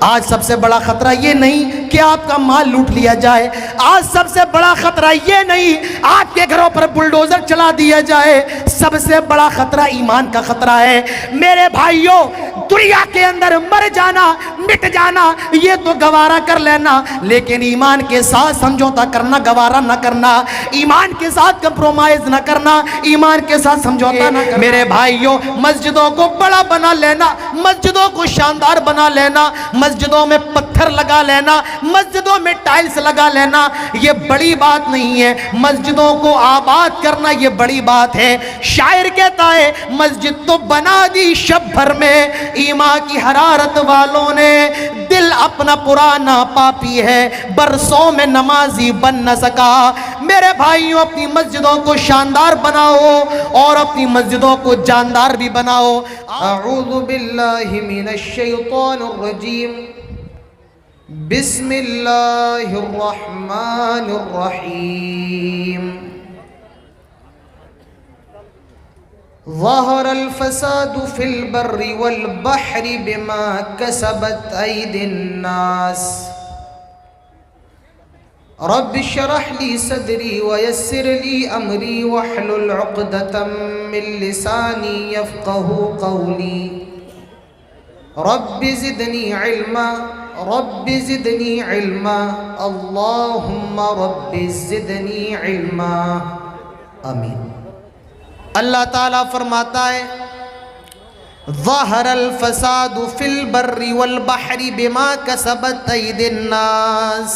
آج سب سے بڑا خطرہ یہ نہیں کہ آپ کا مال لوٹ لیا جائے، آج سب سے بڑا خطرہ یہ نہیں آپ کے گھروں پر بلڈوزر چلا دیا جائے، سب سے بڑا خطرہ ایمان کا خطرہ ہے۔ میرے بھائیوں، دنیا کے اندر مر جانا، مٹ جانا یہ تو گوارا کر لینا، لیکن ایمان کے ساتھ سمجھوتا کرنا گوارا نہ کرنا، ایمان کے ساتھ کمپرومائز نہ کرنا، ایمان کے ساتھ سمجھوتا نہ کرنا۔ میرے بھائیوں، مسجدوں کو بڑا بنا لینا، مسجدوں کو شاندار بنا لینا، مسجدوں میں پتھر لگا لینا، مسجدوں میں ٹائلز لگا لینا یہ بڑی بات نہیں ہے، مسجدوں کو آباد کرنا یہ بڑی بات ہے۔ شاعر کہتا ہے مسجد تو بنا دی شب بھر میں، ایمان کی حرارت والوں نے دل اپنا پرانا پاپی ہے، برسوں میں نمازی بن نہ سکا۔ میرے بھائیوں، اپنی مسجدوں کو شاندار بناؤ اور اپنی مسجدوں کو جاندار بھی بناؤ۔ اعوذ باللہ من الشیطان الرجیم، بسم اللہ الرحمن الرحیم۔ ظہر الفساد فی البر والبحر بما کسبت ایدی الناس، رب اشرح لی صدری ویسر لی امری واحلل عقدۃ من لسانی یفقہوا قولی، رب زدنی علما رب زدنی علما اللہم رب زدنی علما، آمین۔ اللہ تعالیٰ فرماتا ہے ظہر الفساد فی البر والبحر بما کسبت ایدی الناس،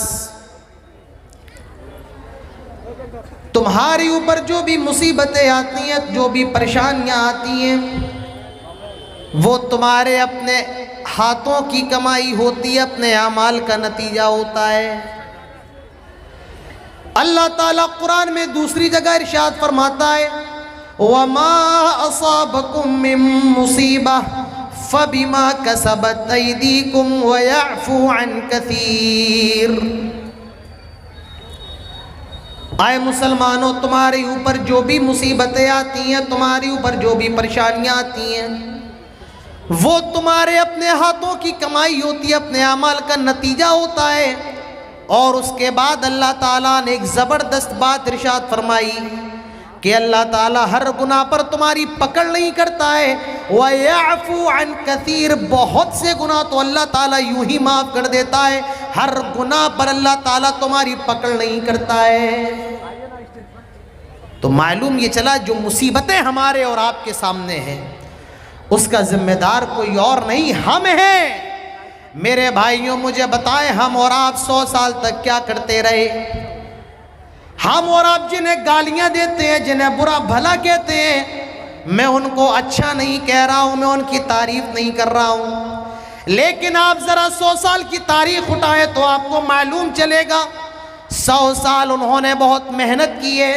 تمہاری اوپر جو بھی مصیبتیں آتی ہیں، جو بھی پریشانیاں آتی ہیں، وہ تمہارے اپنے ہاتھوں کی کمائی ہوتی ہے، اپنے اعمال کا نتیجہ ہوتا ہے۔ اللہ تعالیٰ قرآن میں دوسری جگہ ارشاد فرماتا ہے وَمَا أَصَابَكُم مِّن مُّصِيبَةٍ فَبِمَا كَسَبَتْ أَيْدِيكُمْ وَيَعْفُو عَن كَثِيرٍ۔ آئے مسلمانوں، تمہارے اوپر جو بھی مصیبتیں آتی ہیں، تمہاری اوپر جو بھی پریشانیاں آتی ہیں، وہ تمہارے اپنے ہاتھوں کی کمائی ہوتی ہے، اپنے اعمال کا نتیجہ ہوتا ہے۔ اور اس کے بعد اللہ تعالیٰ نے ایک زبردست بات ارشاد فرمائی کہ اللہ تعالیٰ ہر گناہ پر تمہاری پکڑ نہیں کرتا ہے، وَيَعْفُو عَن كَثِيرٍ، بہت سے گناہ تو اللہ تعالیٰ یوں ہی معاف کر دیتا ہے، ہر گناہ پر اللہ تعالیٰ تمہاری پکڑ نہیں کرتا ہے۔ تو معلوم یہ چلا جو مصیبتیں ہمارے اور آپ کے سامنے ہیں اس کا ذمہ دار کوئی اور نہیں، ہم ہیں۔ میرے بھائیوں، مجھے بتائیں ہم اور آپ 100 سال تک کیا کرتے رہے؟ ہم اور آپ جنہیں گالیاں دیتے ہیں، جنہیں برا بھلا کہتے ہیں، میں ان کو اچھا نہیں کہہ رہا ہوں، میں ان کی تعریف نہیں کر رہا ہوں، لیکن آپ ذرا 100 سال کی تاریخ اٹھائیں تو آپ کو معلوم چلے گا 100 سال انہوں نے بہت محنت کی ہے،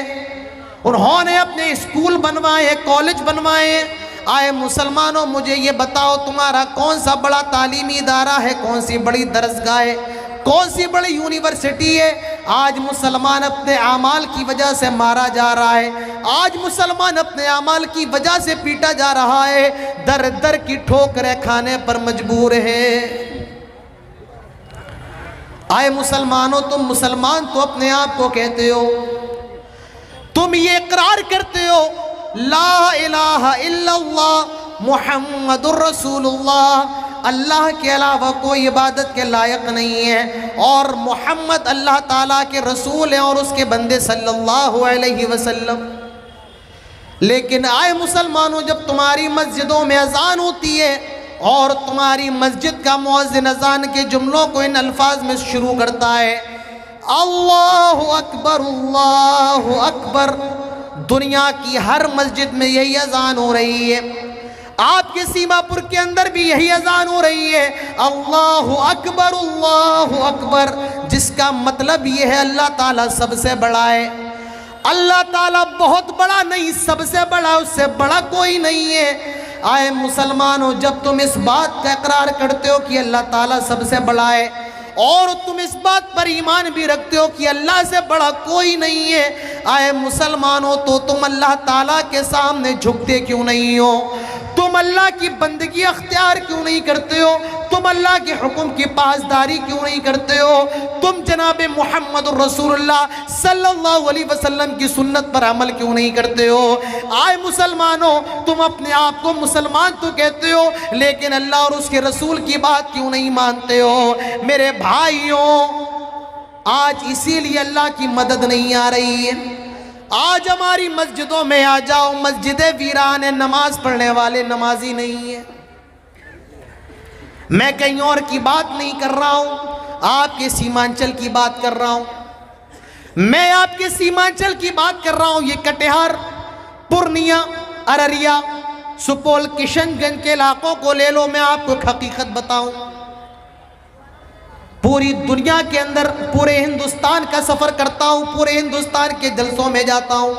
انہوں نے اپنے اسکول بنوائے، کالج بنوائے۔ آئے مسلمانوں، مجھے یہ بتاؤ تمہارا کون سا بڑا تعلیمی ادارہ ہے، کون سی بڑی درسگاہ ہے، کون سی بڑی یونیورسٹی ہے؟ آج مسلمان اپنے اعمال کی وجہ سے مارا جا رہا ہے، آج مسلمان اپنے اعمال کی وجہ سے پیٹا جا رہا ہے، در در کی ٹھوکریں کھانے پر مجبور ہے۔ آئے مسلمانوں، تم مسلمان تو اپنے آپ کو کہتے ہو، تم یہ اقرار کرتے ہو لا الہ الا اللہ محمد الرسول اللہ، اللہ کے علاوہ کوئی عبادت کے لائق نہیں ہے، اور محمد اللہ تعالیٰ کے رسول ہیں اور اس کے بندے صلی اللہ علیہ وسلم۔ لیکن آئے مسلمانوں، جب تمہاری مسجدوں میں اذان ہوتی ہے اور تمہاری مسجد کا مؤذن اذان کے جملوں کو ان الفاظ میں شروع کرتا ہے اللہ اکبر اللہ اکبر، دنیا کی ہر مسجد میں یہی اذان ہو رہی ہے، آپ کے سیما پور کے اندر بھی یہی اذان ہو رہی ہے اللہ اکبر، جس کا مطلب یہ ہے اللہ تعالیٰ سب سے بڑا ہے۔ اللہ تعالیٰ بہت بڑا نہیں، سب سے بڑا، اس سے بڑا کوئی نہیں ہے۔ آئے مسلمانوں، جب تم اس بات کا اقرار کرتے ہو کہ اللہ تعالیٰ سب سے بڑا ہے اور تم اس بات پر ایمان بھی رکھتے ہو کہ اللہ سے بڑا کوئی نہیں ہے، آئے مسلمانوں، تو تم اللہ تعالیٰ کے سامنے جھکتے کیوں نہیں ہو؟ تم اللہ کی بندگی اختیار کیوں نہیں کرتے ہو؟ تم اللہ کے حکم کی پاسداری کیوں نہیں کرتے ہو؟ تم جناب محمد رسول اللہ صلی اللہ علیہ وسلم کی سنت پر عمل کیوں نہیں کرتے ہو؟ آئے مسلمانوں، تم اپنے آپ کو مسلمان تو کہتے ہو، لیکن اللہ اور اس کے رسول کی بات کیوں نہیں مانتے ہو؟ میرے بھائیوں، آج اسی لیے اللہ کی مدد نہیں آ رہی ہے۔ آج ہماری مسجدوں میں آ جاؤ، مسجدیں ویران ہیں، نماز پڑھنے والے نمازی نہیں ہیں۔ میں کہیں اور کی بات نہیں کر رہا ہوں، آپ کے سیمانچل کی بات کر رہا ہوں۔ میں آپ کے سیمانچل کی بات کر رہا ہوں۔ یہ کٹیہار، پورنیہ، ارریہ، سپول، کشن گنج کے علاقوں کو لے لو، میں آپ کو حقیقت بتاؤں، پوری دنیا کے اندر پورے ہندوستان کا سفر کرتا ہوں، پورے ہندوستان کے جلسوں میں جاتا ہوں،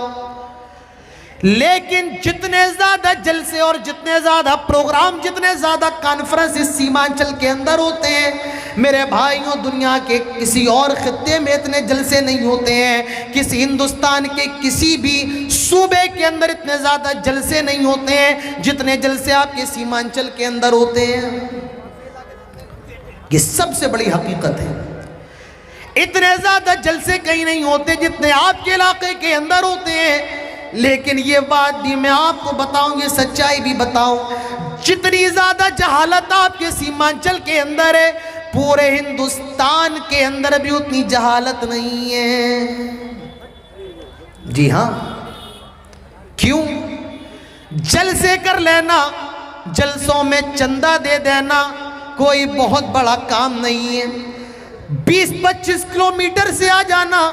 لیکن جتنے زیادہ جلسے اور جتنے زیادہ پروگرام، جتنے زیادہ کانفرنس اس سیمانچل کے اندر ہوتے ہیں، میرے بھائیوں، دنیا کے کسی اور خطے میں اتنے جلسے نہیں ہوتے ہیں، کسی ہندوستان کے کسی بھی صوبے کے اندر اتنے زیادہ جلسے نہیں ہوتے ہیں جتنے جلسے آپ کے سیمانچل کے اندر ہوتے ہیں۔ یہ سب سے بڑی حقیقت ہے۔ اتنے زیادہ جلسے کہیں نہیں ہوتے جتنے آپ کے علاقے کے اندر ہوتے ہیں، لیکن یہ بات بھی میں آپ کو بتاؤں، یہ سچائی بھی بتاؤں، جتنی زیادہ جہالت آپ کے سیمانچل کے اندر ہے، پورے ہندوستان کے اندر بھی اتنی جہالت نہیں ہے۔ جی ہاں، کیوں؟ جلسے کر لینا، جلسوں میں چندہ دے دینا کوئی بہت بڑا کام نہیں ہے۔ 20-25 کلومیٹر سے آ جانا،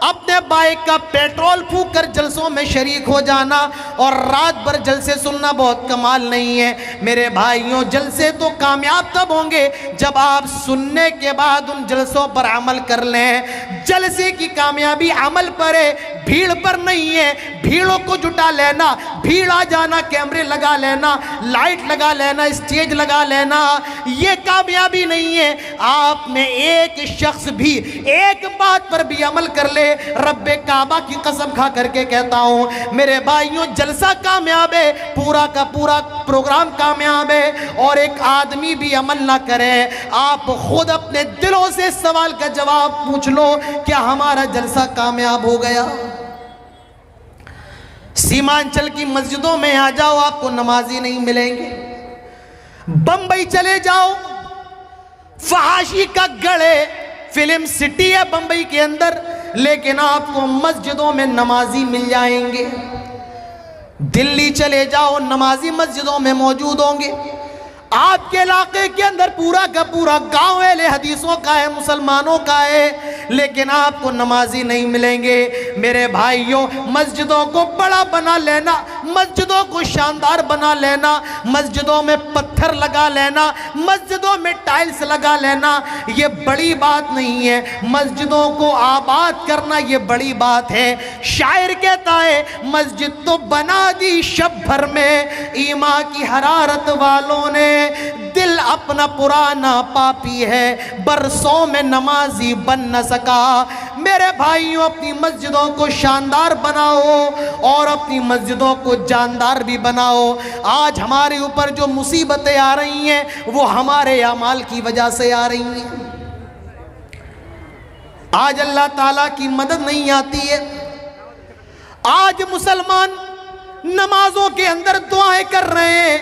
اپنے بائک کا پیٹرول پھونک کر جلسوں میں شریک ہو جانا اور رات بھر جلسے سننا بہت کمال نہیں ہے۔ میرے بھائیوں، جلسے تو کامیاب تب ہوں گے جب آپ سننے کے بعد ان جلسوں پر عمل کر لیں۔ جلسے کی کامیابی عمل پر ہے، بھیڑ پر نہیں ہے۔ بھیڑوں کو جٹا لینا، بھیڑ آ جانا، کیمرے لگا لینا، لائٹ لگا لینا، اسٹیج لگا لینا، یہ کامیابی نہیں ہے۔ آپ میں ایک شخص بھی ایک بات پر بھی عمل کر لے، رب کعبہ کی قسم کھا کر کے کہتا ہوں میرے بھائیوں، جلسہ کامیاب ہے، پورا کا پورا پروگرام کامیاب ہے، اور ایک آدمی بھی عمل نہ کرے۔ آپ خود اپنے دلوں سے اس سوال کا جواب پوچھ لو، کیا ہمارا جلسہ کامیاب ہو گیا؟ سیمانچل کی مسجدوں میں آ جاؤ، آپ کو نمازی نہیں ملیں گے۔ بمبئی چلے جاؤ، فحاشی کا گڑھ ہے، فلم سٹی ہے بمبئی کے اندر، لیکن آپ کو مسجدوں میں نمازی مل جائیں گے۔ دلی چلے جاؤ، نمازی مسجدوں میں موجود ہوں گے۔ آپ کے علاقے کے اندر پورا کا پورا گاؤں اہل حدیثوں کا ہے، مسلمانوں کا ہے، لیکن آپ کو نمازی نہیں ملیں گے۔ میرے بھائیوں، مسجدوں کو بڑا بنا لینا، مسجدوں کو شاندار بنا لینا، مسجدوں میں پتھر لگا لینا، مسجدوں میں ٹائلز لگا لینا، یہ بڑی بات نہیں ہے۔ مسجدوں کو آباد کرنا یہ بڑی بات ہے۔ شاعر کہتا ہے، مسجد تو بنا دی شب بھر میں، ایمان کی حرارت والوں نے دل اپنا پرانا پاپی ہے، برسوں میں نمازی بن نہ سکا۔ میرے بھائیوں، اپنی مسجدوں کو شاندار بناؤ اور اپنی مسجدوں کو جاندار بھی بناؤ۔ آج ہمارے اوپر جو مصیبتیں آ رہی ہیں وہ ہمارے اعمال کی وجہ سے آ رہی ہیں۔ آج اللہ تعالیٰ کی مدد نہیں آتی ہے۔ آج مسلمان نمازوں کے اندر دعائیں کر رہے ہیں،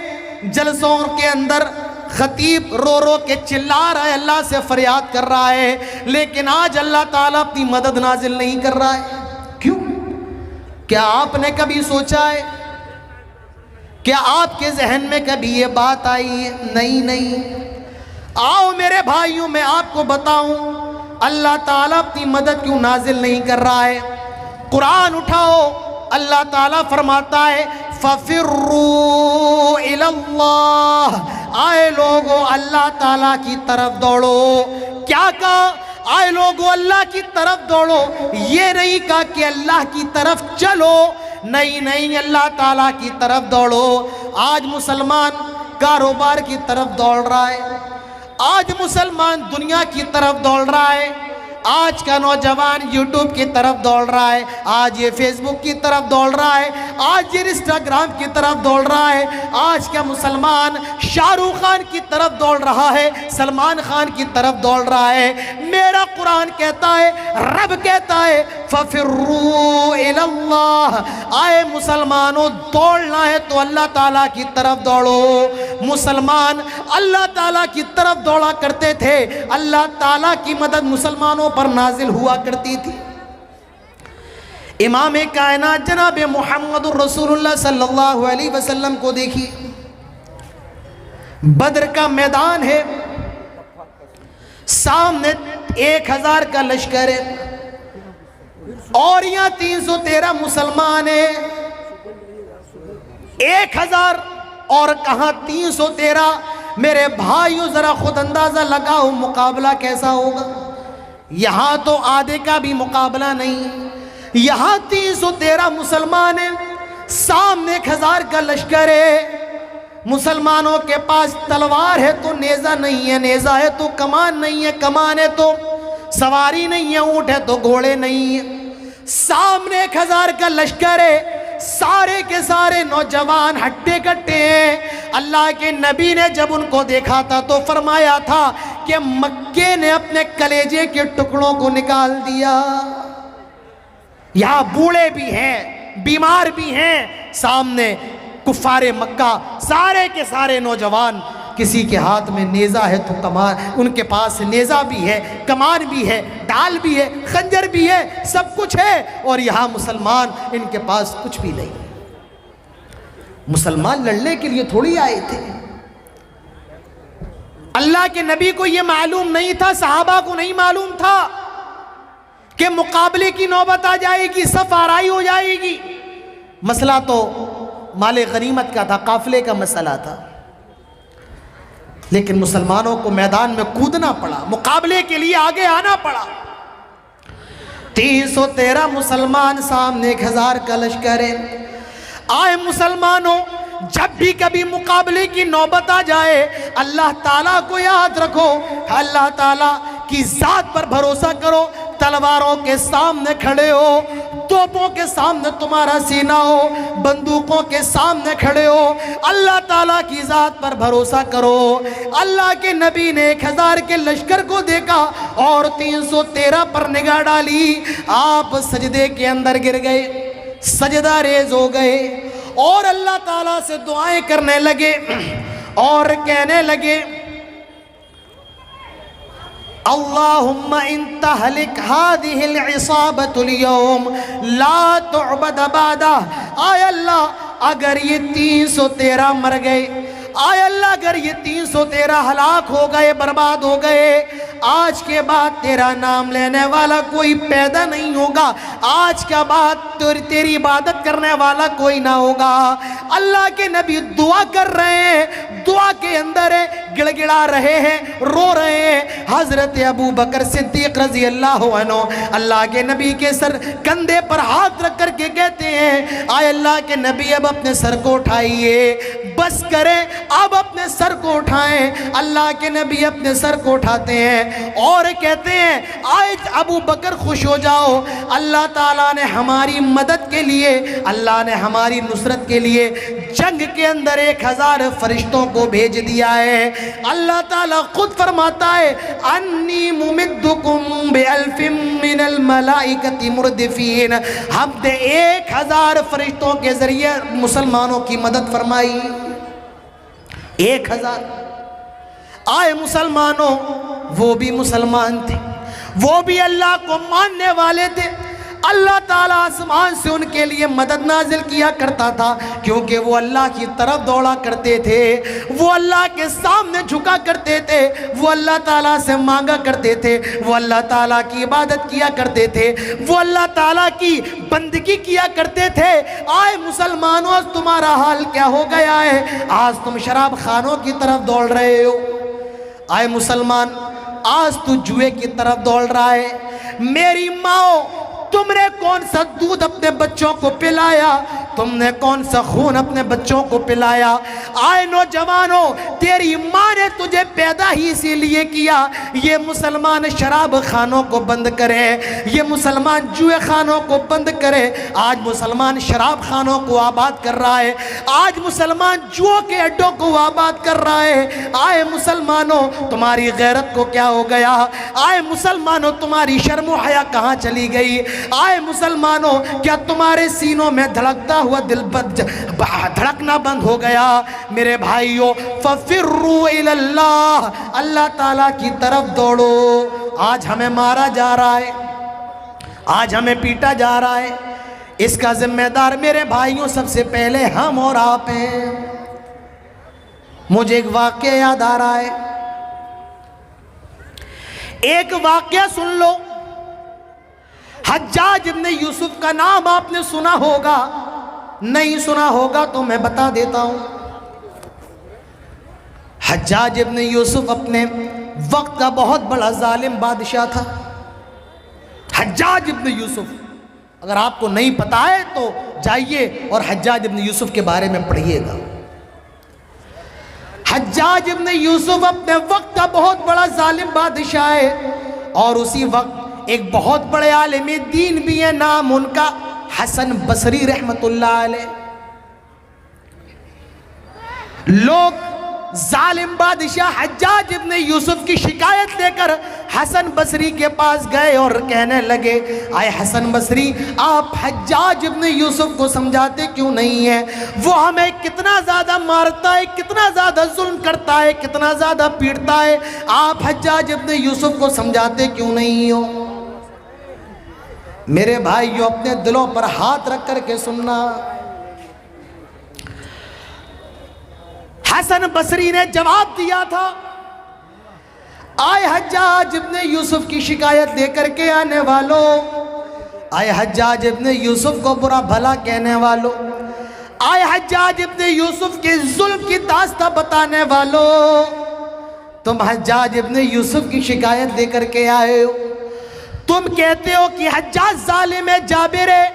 جلسوں کے اندر خطیب رو رو کے چلا رہا ہے، اللہ سے فریاد کر رہا ہے، لیکن آج اللہ تعالیٰ اپنی مدد نازل نہیں کر رہا ہے۔ کیوں؟ کیا آپ نے کبھی سوچا ہے؟ کیا آپ کے ذہن میں کبھی یہ بات آئی ہے؟ نہیں۔ آؤ میرے بھائیوں، میں آپ کو بتاؤں اللہ تعالیٰ اپنی مدد کیوں نازل نہیں کر رہا ہے۔ قرآن اٹھاؤ، اللہ تعالیٰ فرماتا ہے فَفِرُّوا إِلَى اللَّهِ، آئے لوگو اللہ تعالیٰ کی طرف دوڑو۔ کیا کہا؟ آئے لوگو اللہ کی طرف دوڑو، یہ نہیں کہا کہ اللہ کی طرف چلو، نہیں، اللہ تعالیٰ کی طرف دوڑو۔ آج مسلمان کاروبار کی طرف دوڑ رہا ہے، آج مسلمان دنیا کی طرف دوڑ رہا ہے، آج کا نوجوان یوٹیوب کی طرف دوڑ رہا ہے، آج یہ فیس بک کی طرف دوڑ رہا ہے، آج یہ انسٹاگرام کی طرف دوڑ رہا ہے، آج کا مسلمان شاہ رخ خان کی طرف دوڑ رہا ہے، سلمان خان کی طرف دوڑ رہا ہے۔ میرا قرآن کہتا ہے، رب کہتا ہے فَفِرُّوا إِلَى اللَّهِ، آئے مسلمانوں دوڑنا ہے تو اللہ تعالیٰ کی طرف دوڑو۔ مسلمان اللہ تعالیٰ کی طرف دوڑا کرتے تھے، اللہ تعالیٰ کی مدد مسلمانوں پر نازل ہوا کرتی تھی۔ امام کائنات جناب محمد الرسول اللہ صلی اللہ علیہ وسلم کو دیکھیے، بدر کا میدان ہے، سامنے 1000 کا لشکر ہے اور یہاں 313 مسلمان ہیں۔ 1000 اور کہاں 313؟ میرے بھائیو ذرا خود اندازہ لگاؤ مقابلہ کیسا ہوگا۔ یہاں تو آدھے کا بھی مقابلہ نہیں، یہاں 313 مسلمان ہیں، سامنے 1000 کا لشکر ہے۔ مسلمانوں کے پاس تلوار ہے تو نیزہ نہیں ہے، نیزہ ہے تو کمان نہیں ہے، کمان ہے تو سواری نہیں ہے، اونٹ ہے تو گھوڑے نہیں ہیں۔ سامنے 1000 کا لشکر ہے، سارے کے سارے نوجوان ہٹے کٹے ہیں۔ اللہ کے نبی نے جب ان کو دیکھا تھا تو فرمایا تھا کہ مکے نے اپنے کلیجے کے ٹکڑوں کو نکال دیا۔ یہاں بوڑھے بھی ہیں، بیمار بھی ہیں، سامنے کفار مکہ سارے کے سارے نوجوان، کسی کے ہاتھ میں نیزہ ہے تو کمان، ان کے پاس نیزہ بھی ہے، کمان بھی ہے، ڈال بھی ہے، خنجر بھی ہے، سب کچھ ہے، اور یہاں مسلمان ان کے پاس کچھ بھی نہیں۔ مسلمان لڑنے کے لیے تھوڑی آئے تھے۔ اللہ کے نبی کو یہ معلوم نہیں تھا، صحابہ کو نہیں معلوم تھا کہ مقابلے کی نوبت آ جائے گی، صف آرائی ہو جائے گی۔ مسئلہ تو مال غنیمت کا تھا، قافلے کا مسئلہ تھا، لیکن مسلمانوں کو میدان میں کودنا پڑا، مقابلے کے لیے آگے آنا پڑا۔ 313 مسلمان، سامنے 1000 کا لشکر ہے۔ آئے مسلمانوں، جب بھی کبھی مقابلے کی نوبت آ جائے، اللہ تعالیٰ کو یاد رکھو، اللہ تعالیٰ کی ذات پر بھروسہ کرو۔ تلواروں کے سامنے کھڑے ہو، توپوں کے سامنے تمہارا سینہ ہو، بندوقوں کے سامنے کھڑے ہو، اللہ تعالیٰ کی ذات پر بھروسہ کرو۔ اللہ کے نبی نے 1000 کے لشکر کو دیکھا اور 313 پر نگاہ ڈالی، آپ سجدے کے اندر گر گئے، سجدہ ریز ہو گئے اور اللہ تعالیٰ سے دعائیں کرنے لگے اور کہنے لگے اللہم ان تہلک هذه العصابة اليوم لا تعبد بعدہ۔ آئے اللہ اگر یہ 313 مر گئے، آئے اللہ اگر یہ 313 ہلاک ہو گئے، برباد ہو گئے، آج کے بعد تیرا نام لینے والا کوئی پیدا نہیں ہوگا، آج کے بعد تیری عبادت کرنے والا کوئی نہ ہوگا۔ اللہ کے نبی دعا کر رہے ہیں، دعا کے اندر گڑ گڑا رہے ہیں، رو رہے ہیں۔ حضرت ابو بکر صدیق رضی اللہ عنہ اللہ کے نبی کے سر کندھے پر ہاتھ رکھ کر کے کہتے ہیں آئے اللہ کے نبی اب اپنے سر کو اٹھائیے، بس کریں، اب اپنے سر کو اٹھائیں۔ اللہ کے نبی اپنے سر کو اٹھاتے ہیں اور کہتے ہیں آئے ابو بکر خوش ہو جاؤ، اللہ تعالیٰ نے ہماری مدد کے لیے، اللہ نے ہماری نصرت کے لیے جنگ کے اندر 1000 فرشتوں کو بھیج دیا ہے۔ اللہ تعالیٰ خود فرماتا ہے انی ممدکم بِأَلْفٍ مِّنَ الْمَلَائِكَةِ مُرْدِفِينَ، ہم نے 1000 فرشتوں کے ذریعے مسلمانوں کی مدد فرمائی۔ 1000 آئے مسلمانوں، وہ بھی مسلمان تھے، وہ بھی اللہ کو ماننے والے تھے۔ اللہ تعالیٰ آسمان سے ان کے لیے مدد نازل کیا کرتا تھا، کیونکہ وہ اللہ کی طرف دوڑا کرتے تھے، وہ اللہ کے سامنے جھکا کرتے تھے، وہ اللہ تعالیٰ سے مانگا کرتے تھے، وہ اللہ تعالیٰ کی عبادت کیا کرتے تھے، وہ اللہ تعالیٰ کی بندگی کیا کرتے تھے۔ آئے مسلمانوں، آج تمہارا حال کیا ہو گیا ہے؟ آج تم شراب خانوں کی طرف دوڑ رہے ہو۔ آئے مسلمان، آج تو جوئے کی طرف دوڑ رہا ہے۔ میری ماں، تم نے کون سا دودھ اپنے بچوں کو پلایا؟ تم نے کون سا خون اپنے بچوں کو پلایا؟ آئے نوجوانوں، تیری ماں نے تجھے پیدا ہی اسی لیے کیا یہ مسلمان شراب خانوں کو بند کرے، یہ مسلمان جوئے خانوں کو بند کرے۔ آج مسلمان شراب خانوں کو آباد کر رہا ہے، آج مسلمان جوؤں کے اڈوں کو آباد کر رہا ہے۔ آئے مسلمانوں، تمہاری غیرت کو کیا ہو گیا؟ آئے مسلمانوں، تمہاری شرم و حیا کہاں چلی گئی؟ آئے مسلمانوں، کیا تمہارے سینوں میں دھڑکتا ہوا دل دھڑکنا بند ہو گیا؟ میرے بھائیوں، فَفِرُّوا إِلَى اللَّهِ، اللہ تعالیٰ کی طرف دوڑو۔ آج ہمیں مارا جا رہا ہے، آج ہمیں پیٹا جا رہا ہے، اس کا ذمہ دار میرے بھائیوں سب سے پہلے ہم اور آپ ہیں۔ مجھے ایک واقعہ یاد آ رہا ہے، ایک واقعہ سن لو۔ حجاج ابن یوسف کا نام آپ نے سنا ہوگا، نہیں سنا ہوگا تو میں بتا دیتا ہوں۔ حجاج ابن یوسف اپنے وقت کا بہت بڑا ظالم بادشاہ تھا۔ حجاج ابن یوسف، اگر آپ کو نہیں پتا ہے تو جائیے اور حجاج ابن یوسف کے بارے میں پڑھیے گا۔ حجاج ابن یوسف اپنے وقت کا بہت بڑا ظالم بادشاہ ہے، اور اسی وقت ایک بہت بڑے عالم دین بھی ہے، نام ان کا حسن بصری رحمت اللہ علیہ۔ لوگ ظالم بادشاہ حجاج ابن یوسف کی شکایت لے کر حسن بصری کے پاس گئے اور کہنے لگے، آئے حسن بصری، آپ حجاج ابن یوسف کو سمجھاتے کیوں نہیں ہیں؟ وہ ہمیں کتنا زیادہ مارتا ہے، کتنا زیادہ ظلم کرتا ہے، کتنا زیادہ پیٹتا ہے، آپ حجاج ابن یوسف کو سمجھاتے کیوں نہیں ہو؟ میرے بھائیو، اپنے دلوں پر ہاتھ رکھ کر کے سننا۔ حسن بصری نے جواب دیا تھا، آئے حجاج ابن یوسف کی شکایت لے کر کے آنے والوں، آئے حجاج ابن یوسف کو برا بھلا کہنے والوں، آئے حجاج ابن یوسف کے ظلم کی داستہ بتانے والوں، تم حجاج ابن یوسف کی شکایت لے کر کے آئے ہو، تم کہتے ہو کہ حجاج ظالم ہے، جابر ہے۔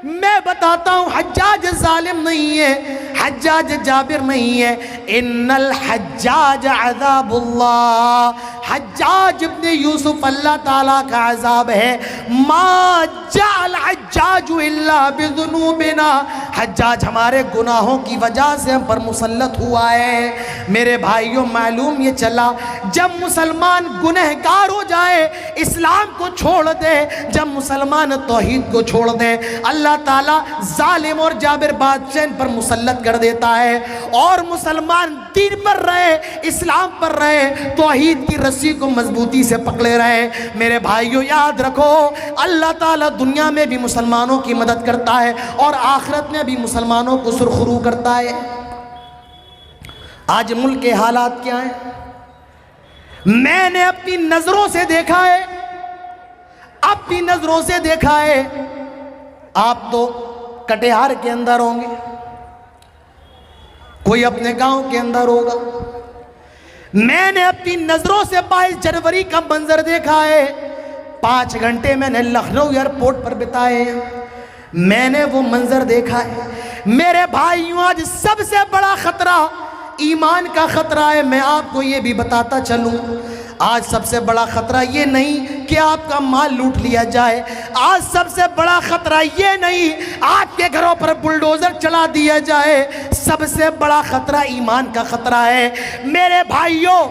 میں بتاتا ہوں، حجاج ظالم نہیں ہے، حجاج جابر نہیں ہے، ان الحجاج عذاب اللہ، حجاج ابن یوسف اللہ تعالیٰ کا عذاب ہے۔ ما جعل حجاج الا بذنوبنا، حجاج ہمارے گناہوں کی وجہ سے ہم پر مسلط ہوا ہے۔ میرے بھائیوں، معلوم یہ چلا، جب مسلمان گنہگار ہو جائے، اسلام کو چھوڑ دے، جب مسلمان توحید کو چھوڑ دے، اللہ تعالیٰ ظالم اور جابر بادشاہ پر مسلط کر دیتا ہے، اور مسلمان دین پر رہے، اسلام پر رہے، توحید کی رسی کو مضبوطی سے پکڑے رہے۔ میرے بھائیوں، یاد رکھو، اللہ تعالیٰ دنیا میں بھی مسلمانوں کی مدد کرتا ہے اور آخرت میں بھی مسلمانوں کو سرخرو کرتا ہے۔ آج ملک کے حالات کیا ہیں؟ میں نے اپنی نظروں سے دیکھا ہے، اپنی نظروں سے دیکھا ہے۔ آپ تو کٹیہار کے اندر ہوں گے، کوئی اپنے گاؤں کے اندر ہوگا۔ میں نے اپنی نظروں سے 22 جنوری کا منظر دیکھا ہے، 5 گھنٹے میں نے لکھنؤ ایئرپورٹ پر بتائے ہیں، میں نے وہ منظر دیکھا ہے۔ میرے بھائیوں، آج سب سے بڑا خطرہ ایمان کا خطرہ ہے۔ میں آپ کو یہ بھی بتاتا چلوں، آج سب سے بڑا خطرہ یہ نہیں کہ آپ کا مال لوٹ لیا جائے، آج سب سے بڑا خطرہ یہ نہیں آپ کے گھروں پر بلڈوزر چلا دیا جائے، سب سے بڑا خطرہ ایمان کا خطرہ ہے۔ میرے بھائیوں،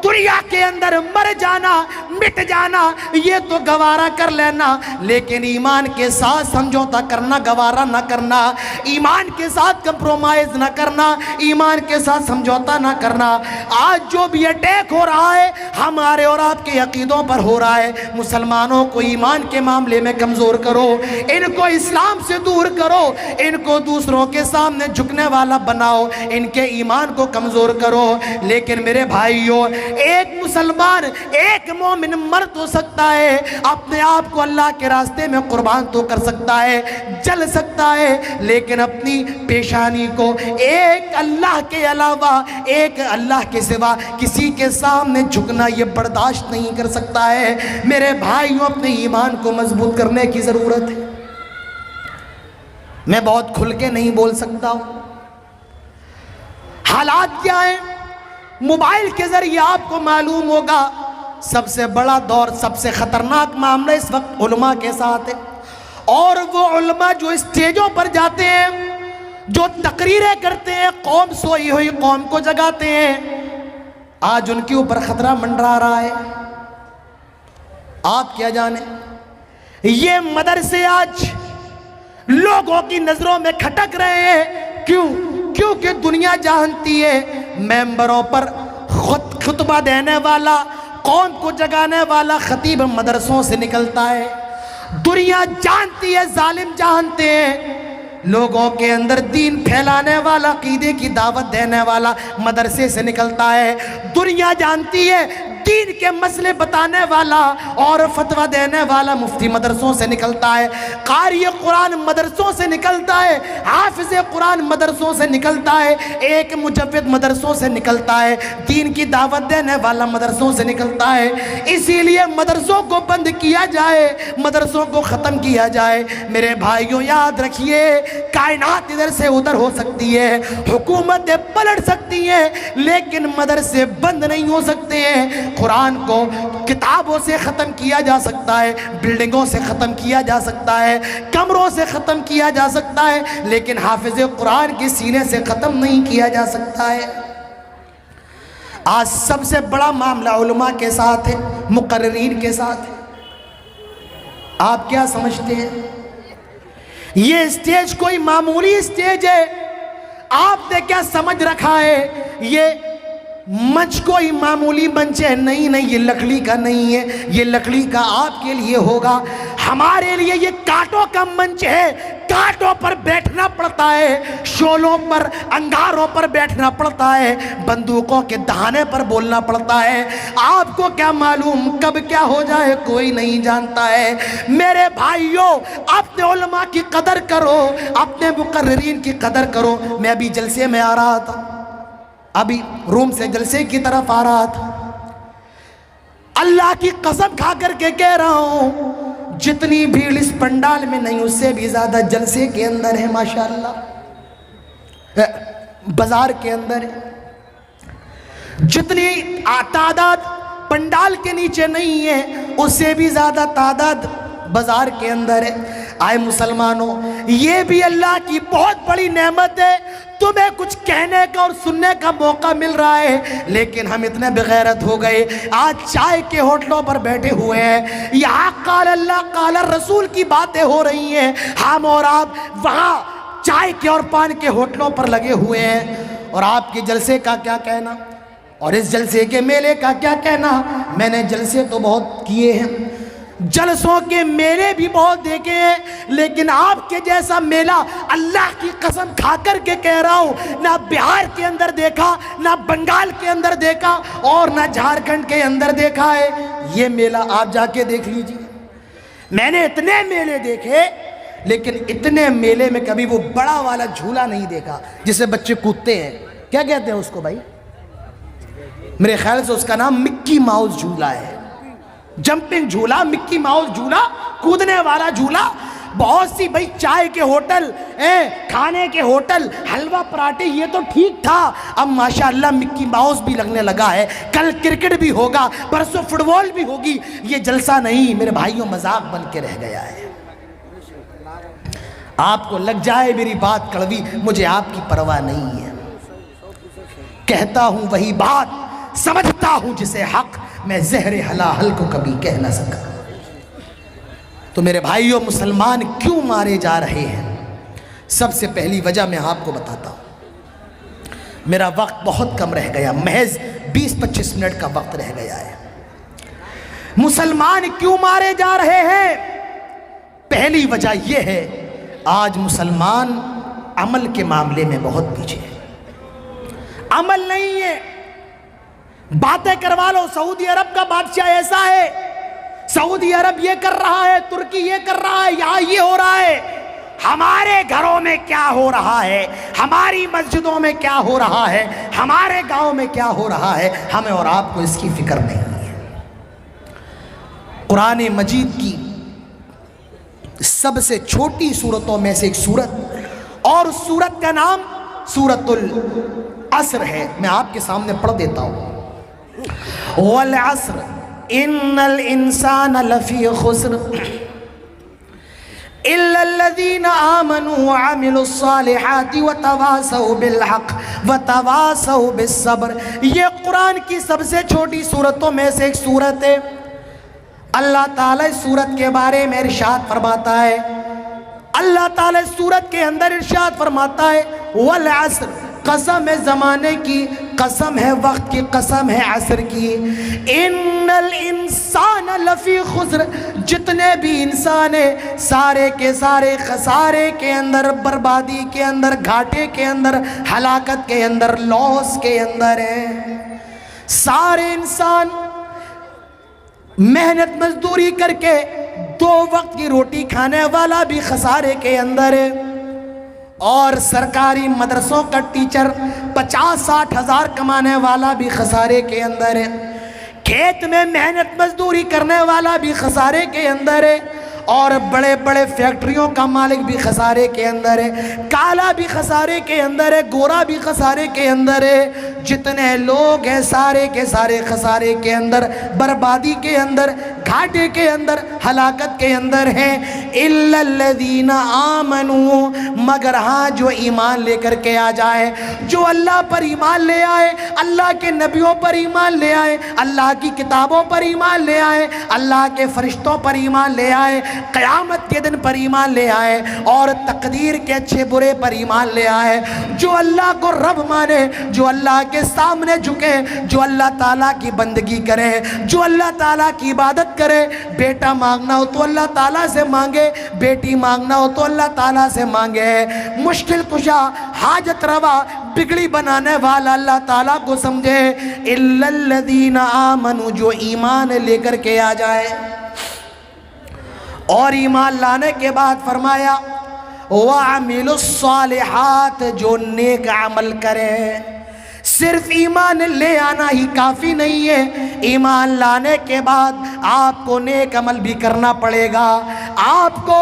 دنیا کے اندر مر جانا، مٹ جانا، یہ تو گوارا کر لینا، لیکن ایمان کے ساتھ سمجھوتا کرنا گوارا نہ کرنا، ایمان کے ساتھ کمپرومائز نہ کرنا، ایمان کے ساتھ سمجھوتا نہ کرنا۔ آج جو بھی اٹیک ہو رہا ہے ہمارے اور آپ کے عقیدوں پر ہو رہا ہے، مسلمانوں کو ایمان کے معاملے میں کمزور کرو، ان کو اسلام سے دور کرو، ان کو دوسروں کے سامنے جھکنے والا بناؤ، ان کے ایمان کو کمزور کرو۔ لیکن میرے بھائیوں، ایک مسلمان، ایک مومن مر تو سکتا ہے، اپنے آپ کو اللہ کے راستے میں قربان تو کر سکتا ہے، جل سکتا ہے، لیکن اپنی پیشانی کو ایک اللہ کے علاوہ، ایک اللہ کے سوا کسی کے سامنے جھکنا یہ برداشت نہیں کر سکتا ہے۔ میرے بھائیوں، اپنے ایمان کو مضبوط کرنے کی ضرورت ہے۔ میں بہت کھل کے نہیں بول سکتا ہوں۔ حالات کیا ہیں؟ موبائل کے ذریعے آپ کو معلوم ہوگا سب سے بڑا دور، سب سے خطرناک معاملہ اس وقت علماء کے ساتھ ہے۔ اور وہ علماء جو اسٹیجوں پر جاتے ہیں، جو تقریریں کرتے ہیں، قوم سوئی ہوئی قوم کو جگاتے ہیں، آج ان کے اوپر خطرہ منڈرا رہا ہے۔ آپ کیا جانیں، یہ مدرسے آج لوگوں کی نظروں میں کھٹک رہے ہیں۔ کیوں؟ کیونکہ دنیا جانتی ہے ممبروں پر خطبہ دینے والا، قوم کو جگانے والا خطیب مدرسوں سے نکلتا ہے۔ دنیا جانتی ہے، ظالم جانتے ہیں لوگوں کے اندر دین پھیلانے والا، عقیدے کی دعوت دینے والا مدرسے سے نکلتا ہے۔ دنیا جانتی ہے دین کے مسئلے بتانے والا اور فتویٰ دینے والا مفتی مدرسوں سے نکلتا ہے، قاری قرآن مدرسوں سے نکلتا ہے، حافظ قرآن مدرسوں سے نکلتا ہے، ایک مجوید مدرسوں سے نکلتا ہے، دین کی دعوت دینے والا مدرسوں سے نکلتا ہے۔ اسی لیے مدرسوں کو بند کیا جائے، مدرسوں کو ختم کیا جائے۔ میرے بھائیوں یاد رکھیے، کائنات ادھر سے ادھر ہو سکتی ہے، حکومتیں پلٹ سکتی ہیں، لیکن مدرسے بند نہیں ہو سکتے ہیں۔ قرآن کو کتابوں سے ختم کیا جا سکتا ہے، بلڈنگوں سے ختم کیا جا سکتا ہے، کمروں سے ختم کیا جا سکتا ہے، لیکن حافظ قرآن کے سینے سے ختم نہیں کیا جا سکتا ہے۔ آج سب سے بڑا معاملہ علماء کے ساتھ ہے، مقررین کے ساتھ ہے۔ آپ کیا سمجھتے ہیں یہ اسٹیج کوئی معمولی اسٹیج ہے؟ آپ نے کیا سمجھ رکھا ہے یہ منچ کوئی معمولی منچ ہے؟ نہیں نہیں، یہ لکڑی کا نہیں ہے، یہ لکڑی کا آپ کے لیے ہوگا، ہمارے لیے یہ کانٹوں کا منچ ہے۔ کانٹوں پر بیٹھنا پڑتا ہے، شولوں پر، انگاروں پر بیٹھنا پڑتا ہے، بندوقوں کے دہانے پر بولنا پڑتا ہے۔ آپ کو کیا معلوم کب کیا ہو جائے، کوئی نہیں جانتا ہے۔ میرے بھائیوں، اپنے علماء کی قدر کرو، اپنے مقررین کی قدر کرو۔ میں ابھی جلسے میں آ رہا تھا، ابھی روم سے جلسے کی طرف آ رہا تھا، اللہ کی قسم کھا کر کے کہہ رہا ہوں جتنی بھیڑ اس پنڈال میں نہیں، اس سے بھی زیادہ جلسے کے اندر ہے ماشاءاللہ، بازار کے اندر ہے۔ جتنی تعداد پنڈال کے نیچے نہیں ہے، اس سے بھی زیادہ تعداد بازار کے اندر ہے۔ آئے مسلمانوں، یہ بھی اللہ کی بہت بڑی نعمت ہے، تمہیں کچھ کہنے کا اور سننے کا موقع مل رہا ہے، لیکن ہم اتنے بغیرت ہو گئے، آج چائے کے ہوٹلوں پر بیٹھے ہوئے ہیں، یہاں قال اللہ قال رسول کی باتیں ہو رہی ہیں، ہم اور آپ وہاں چائے کے اور پان کے ہوٹلوں پر لگے ہوئے ہیں، اور آپ کے جلسے کا کیا کہنا، اور اس جلسے کے میلے کا کیا کہنا۔ میں نے جلسے تو بہت کیے ہیں، جلسوں کے میلے بھی بہت دیکھے ہیں، لیکن آپ کے جیسا میلہ اللہ کی قسم کھا کر کے کہہ رہا ہوں نہ بہار کے اندر دیکھا، نہ بنگال کے اندر دیکھا، اور نہ جھارکھنڈ کے اندر دیکھا ہے۔ یہ میلہ آپ جا کے دیکھ لیجئے، میں نے اتنے میلے دیکھے، لیکن اتنے میلے میں کبھی وہ بڑا والا جھولا نہیں دیکھا جسے بچے کودتے ہیں۔ کیا کہتے ہیں اس کو بھائی؟ میرے خیال سے اس کا نام مکی ماؤس جھولا ہے، جمپنگ جھولا، مکی ماؤس جھولا، کودنے والا جھولا۔ بہت سی بھائی چائے کے ہوٹل، کھانے کے ہوٹل، حلوہ پراٹھے، یہ تو ٹھیک تھا، اب ماشاءاللہ مکی ماؤس بھی لگنے لگا ہے، کل کرکٹ بھی ہوگا، پرسوں فٹ بال بھی ہوگی۔ یہ جلسہ نہیں میرے بھائیوں، مذاق بن کے رہ گیا ہے۔ آپ کو لگ جائے میری بات کڑوی، مجھے آپ کی پرواہ نہیں ہے، کہتا ہوں وہی بات، سمجھتا ہوں جسے حق، میں زہر حلال کو کبھی کہہ نہ سکا۔ تو میرے بھائیوں، مسلمان کیوں مارے جا رہے ہیں؟ سب سے پہلی وجہ میں آپ کو بتاتا ہوں، میرا وقت بہت کم رہ گیا، محض 20-25 منٹ کا وقت رہ گیا ہے۔ مسلمان کیوں مارے جا رہے ہیں؟ پہلی وجہ یہ ہے، آج مسلمان عمل کے معاملے میں بہت پیچھے ہے، عمل نہیں ہے۔ باتیں کروا لو، سعودی عرب کا بادشاہ ایسا ہے، سعودی عرب یہ کر رہا ہے، ترکی یہ کر رہا ہے، یہاں یہ ہو رہا ہے۔ ہمارے گھروں میں کیا ہو رہا ہے، ہماری مسجدوں میں کیا ہو رہا ہے، ہمارے گاؤں میں کیا ہو رہا ہے، ہمیں اور آپ کو اس کی فکر نہیں ہے۔ قرآن مجید کی سب سے چھوٹی سورتوں میں سے ایک سورت اور اس سورت کا نام سورۃ العصر ہے. میں آپ کے سامنے پڑھ دیتا ہوں. والعصر ان الانسان لفی خسر الا الذین آمنوا وعملوا الصالحات وتواصوا بالحق وتواصوا بالصبر. یہ قرآن کی سب سے چھوٹی سورتوں میں سے ایک سورت ہے. اللہ تعالیٰ اس سورت کے بارے میں ارشاد فرماتا ہے. اللہ تعالیٰ اس سورت کے اندر ارشاد فرماتا ہے والعصر، قسم ہے زمانے کی، قسم ہے وقت کی، قسم ہے عصر کی. ان الانسان لفی خسر، جتنے بھی انسان ہیں سارے کے سارے خسارے کے اندر، بربادی کے اندر، گھاٹے کے اندر، ہلاکت کے اندر، لاس کے اندر ہیں. سارے انسان محنت مزدوری کر کے 2 وقت کی روٹی کھانے والا بھی خسارے کے اندر ہے، اور سرکاری مدرسوں کا ٹیچر 50-60 ہزار کمانے والا بھی خسارے کے اندر ہے. کھیت میں محنت مزدوری کرنے والا بھی خسارے کے اندر ہے، اور بڑے بڑے فیکٹریوں کا مالک بھی خسارے کے اندر ہے. کالا بھی خسارے کے اندر ہے، گورا بھی خسارے کے اندر ہے. جتنے لوگ ہیں سارے کے سارے خسارے کے اندر، بربادی کے اندر، گھاٹے کے اندر، ہلاکت کے اندر ہیں. الا الذین آمنوا، مگر ہاں جو ایمان لے کر کے آ جائے، جو اللہ پر ایمان لے آئے، اللہ کے نبیوں پر ایمان لے آئے، اللہ کی کتابوں پر ایمان لے آئے، اللہ کے فرشتوں پر ایمان لے آئے، قیامت کے دن پر ایمان لے آئے، اور تقدیر کے اچھے برے پر ایمان لے آئے. جو اللہ کو رب مانے، جو اللہ کے سامنے جھکے، جو اللہ تعالیٰ کی بندگی کرے، جو اللہ تعالیٰ کی عبادت کرے. بیٹا مانگنا ہو تو اللہ تعالیٰ سے مانگے، بیٹی مانگنا ہو تو اللہ تعالیٰ سے مانگے. مشکل کشا، حاجت روا، بگڑی بنانے والا اللہ تعالیٰ کو سمجھے. الا الذین آمنوا، جو ایمان لے کر کے آ جائے. اور ایمان لانے کے بعد فرمایا وَعَمِلُوا الصَّالِحَاتِ، جو نیک عمل کرے. صرف ایمان لے آنا ہی کافی نہیں ہے، ایمان لانے کے بعد آپ کو نیک عمل بھی کرنا پڑے گا. آپ کو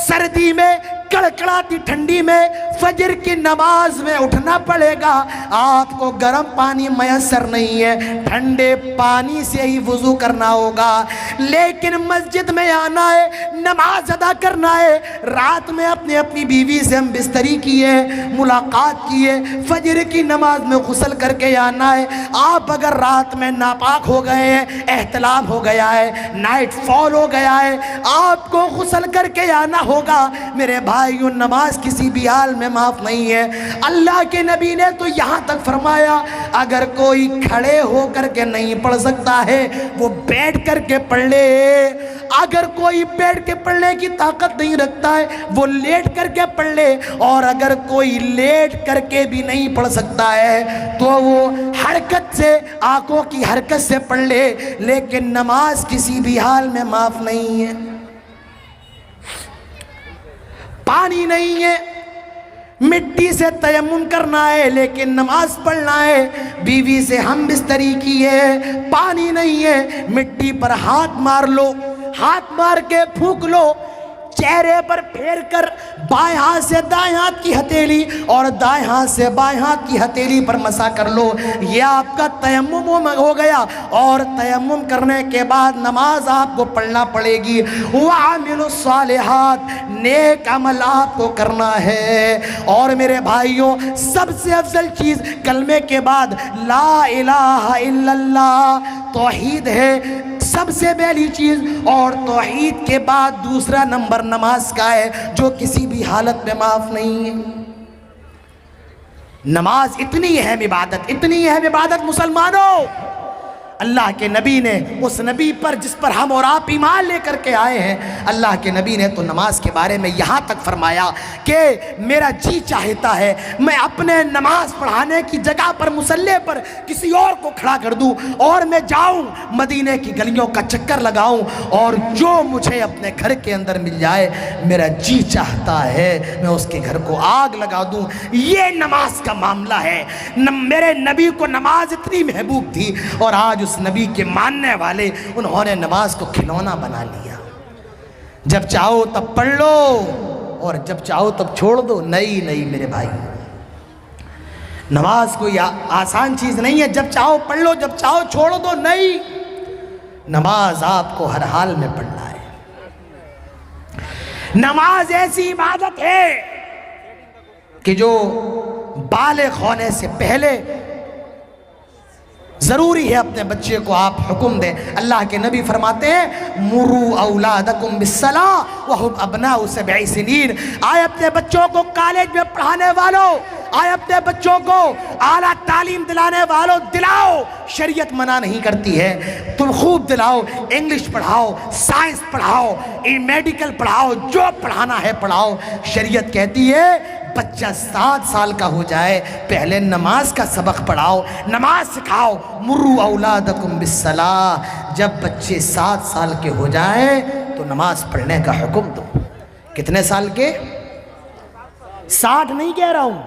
سردی میں، کڑکڑاتی ٹھنڈی میں، فجر کی نماز میں اٹھنا پڑے گا. آپ کو گرم پانی میسر نہیں ہے، ٹھنڈے پانی سے ہی وضو کرنا ہوگا. لیکن مسجد میں آنا ہے، نماز ادا کرنا ہے. رات میں اپنی بیوی سے ہم بستری کیے، ملاقات کیے، فجر کی نماز میں غسل کر کے آنا ہے. آپ اگر رات میں ناپاک ہو گئے ہیں، احتلام ہو گیا ہے، نائٹ فال ہو گیا ہے، آپ کو غسل کر کے آنا ہوگا. میرے بھائیوں، نماز کسی بھی حال میں معاف نہیں ہے. اللہ کے نبی نے تو یہاں تک فرمایا اگر کوئی کھڑے ہو کر کے نہیں پڑھ سکتا ہے وہ بیٹھ کر کے پڑھ لے. اگر کوئی بیٹھ کے پڑھنے کی طاقت نہیں رکھتا ہے وہ لیٹ کر کے پڑھ لے. اور اگر کوئی لیٹ کر کے بھی نہیں پڑھ سکتا ہے تو وہ حرکت سے، آنکھوں کی حرکت سے پڑھ لے. لیکن نماز کسی بھی حال میں معاف نہیں ہے. پانی نہیں ہے، مٹی سے تیمم کرنا ہے لیکن نماز پڑھنا ہے. بیوی سے ہم بستری کی ہے، پانی نہیں ہے، مٹی پر ہاتھ مار لو، ہاتھ مار کے پھونک لو، چہرے پر پھیر کر بائیں ہاتھ سے دائیں ہاتھ کی ہتھیلی اور دائیں ہاتھ سے بائیں ہاتھ کی ہتھیلی پر مسا کر لو. یہ آپ کا تیمم ہو گیا. اور تیمم کرنے کے بعد نماز آپ کو پڑھنا پڑے گی. وَعَمِلُوا الصَّالِحَاتِ، نیک عمل آپ کو کرنا ہے. اور میرے بھائیوں، سب سے افضل چیز کلمے کے بعد لا الہ الا اللہ، توحید ہے سب سے پہلی چیز. اور توحید کے بعد دوسرا نمبر نماز کا ہے، جو کسی بھی حالت میں معاف نہیں ہے. نماز اتنی اہم عبادت، اتنی اہم عبادت مسلمانوں، اللہ کے نبی نے اس نبی پر جس پر ہم اور آپ ایمان لے کر کے آئے ہیں، اللہ کے نبی نے تو نماز کے بارے میں یہاں تک فرمایا کہ میرا جی چاہتا ہے میں اپنے نماز پڑھانے کی جگہ پر، مصلی پر کسی اور کو کھڑا کر دوں اور میں جاؤں مدینے کی گلیوں کا چکر لگاؤں اور جو مجھے اپنے گھر کے اندر مل جائے، میرا جی چاہتا ہے میں اس کے گھر کو آگ لگا دوں. یہ نماز کا معاملہ ہے. میرے نبی کو نماز اتنی محبوب تھی اور آج اس نبی کے ماننے والے انہوں نے نماز کو کھلونا بنا لیا. جب چاہو تب پڑھ لو، اور جب چاہو تب چھوڑ دو. نہیں نہیں میرے بھائی، نماز کوئی آسان چیز نہیں ہے. جب چاہو پڑھ لو، جب چاہو چھوڑ دو. نہیں، نماز آپ کو ہر حال میں پڑھنا ہے. نماز ایسی عبادت ہے کہ جو بالغ ہونے سے پہلے ضروری ہے اپنے بچے کو آپ حکم دیں. اللہ کے نبی فرماتے ہیں مروا اولادکم بالصلاۃ وہم ابناء 7 سنین. آئے اپنے بچوں کو کالج میں پڑھانے والوں، آئے اپنے بچوں کو اعلیٰ تعلیم دلانے والوں، دلاؤ. شریعت منع نہیں کرتی ہے، تم خوب دلاؤ. انگلش پڑھاؤ، سائنس پڑھاؤ، میڈیکل پڑھاؤ، جو پڑھانا ہے پڑھاؤ. شریعت کہتی ہے بچہ 7 سال کا ہو جائے پہلے نماز کا سبق پڑھاؤ، نماز سکھاؤ. مروا اولادکم بالصلاۃ. جب بچے 7 سال کے ہو جائیں تو نماز پڑھنے کا حکم دو. کتنے سال کے؟ 60 نہیں کہہ رہا ہوں،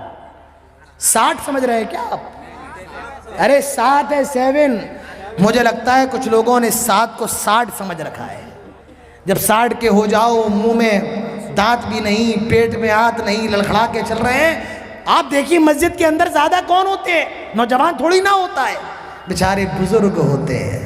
60 سمجھ رہے ہیں کیا آپ؟ ارے 7 ہے 7. مجھے لگتا ہے کچھ لوگوں نے 7 کو 60 سمجھ رکھا ہے. جب 60 کے ہو جاؤ، منہ میں دانت بھی نہیں، پیٹ میں ہاتھ نہیں، لڑکھڑا کے چل رہے ہیں. آپ دیکھیے مسجد کے اندر زیادہ کون ہوتے ہیں؟ نوجوان تھوڑی نہ ہوتا ہے، بیچارے بزرگ ہوتے ہیں.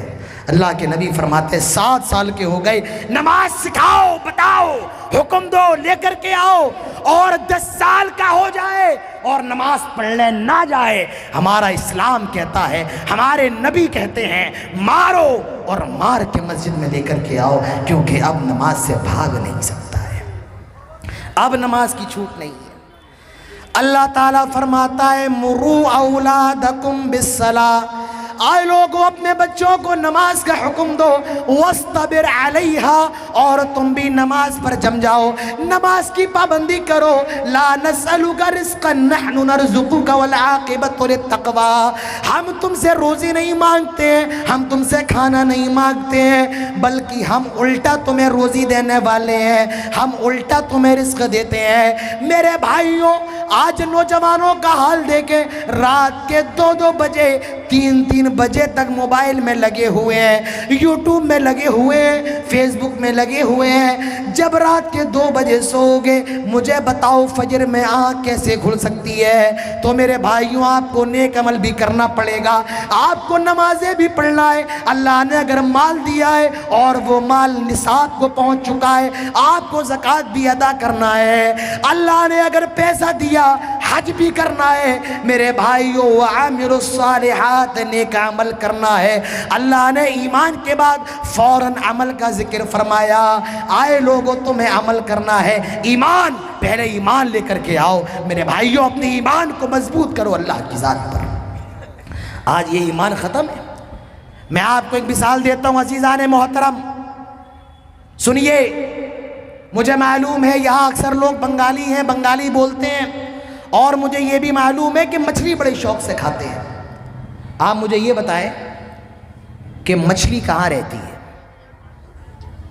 اللہ کے نبی فرماتے ہیں 7 سال کے ہو گئے نماز سکھاؤ، بتاؤ، حکم دو، لے کر کے آؤ. اور 10 سال کا ہو جائے اور نماز پڑھنے نہ جائے، ہمارا اسلام کہتا ہے، ہمارے نبی کہتے ہیں مارو اور مار کے مسجد میں لے کر کے آؤ، کیونکہ اب نماز سے بھاگ نہیں سکتا ہے، اب نماز کی چھوٹ نہیں ہے. اللہ تعالیٰ فرماتا ہے مروا اولادکم بالصلاۃ. آئے لوگوں اپنے بچوں کو نماز کا حکم دو. واصطبر علیہا، اور تم بھی نماز پر جم جاؤ، نماز کی پابندی کرو. لا نسألک رزقا نحن نرزقک والعاقبۃ للتقوی. ہم تم سے روزی نہیں مانگتے، ہم تم سے کھانا نہیں مانگتے ہیں، بلکہ ہم الٹا تمہیں روزی دینے والے ہیں، ہم الٹا تمہیں رزق دیتے ہیں. میرے بھائیوں، آج نوجوانوں کا حال دیکھیں، رات کے 2 بجے 3 بجے تک موبائل میں لگے ہوئے ہیں، یوٹیوب میں لگے ہوئے ہیں، فیس بک میں لگے ہوئے ہیں. جب رات کے 2 بجے سو گے، مجھے بتاؤ فجر میں آنکھ کیسے کھل سکتی ہے؟ تو میرے بھائیوں، آپ کو نیک عمل بھی کرنا پڑے گا، آپ کو نمازیں بھی پڑھنا ہے. اللہ نے اگر مال دیا ہے اور وہ مال نصاب کو پہنچ چکا ہے، آپ کو زکوٰۃ بھی ادا کرنا ہے. اللہ نے اگر پیسہ دیا، حج بھی کرنا ہے. میرے بھائیوں، وَعَامِلُوا الصَّالِحَاتِ، نیک عمل کرنا ہے. اللہ نے ایمان کے بعد فوراً عمل کا ذکر فرمایا. آئے لوگوں، تمہیں عمل کرنا ہے. ایمان، پہلے ایمان لے کر کے آؤ. میرے بھائیوں، اپنے ایمان کو مضبوط کرو اللہ کی ذات پر. آج یہ ایمان ختم ہے. میں آپ کو ایک مثال دیتا ہوں عزیزان محترم، سنیے. مجھے معلوم ہے یہاں اکثر لوگ بنگالی ہیں، بنگالی بولتے ہیں، اور مجھے یہ بھی معلوم ہے کہ مچھلی بڑے شوق سے کھاتے ہیں. آپ مجھے یہ بتائیں کہ مچھلی کہاں رہتی ہے؟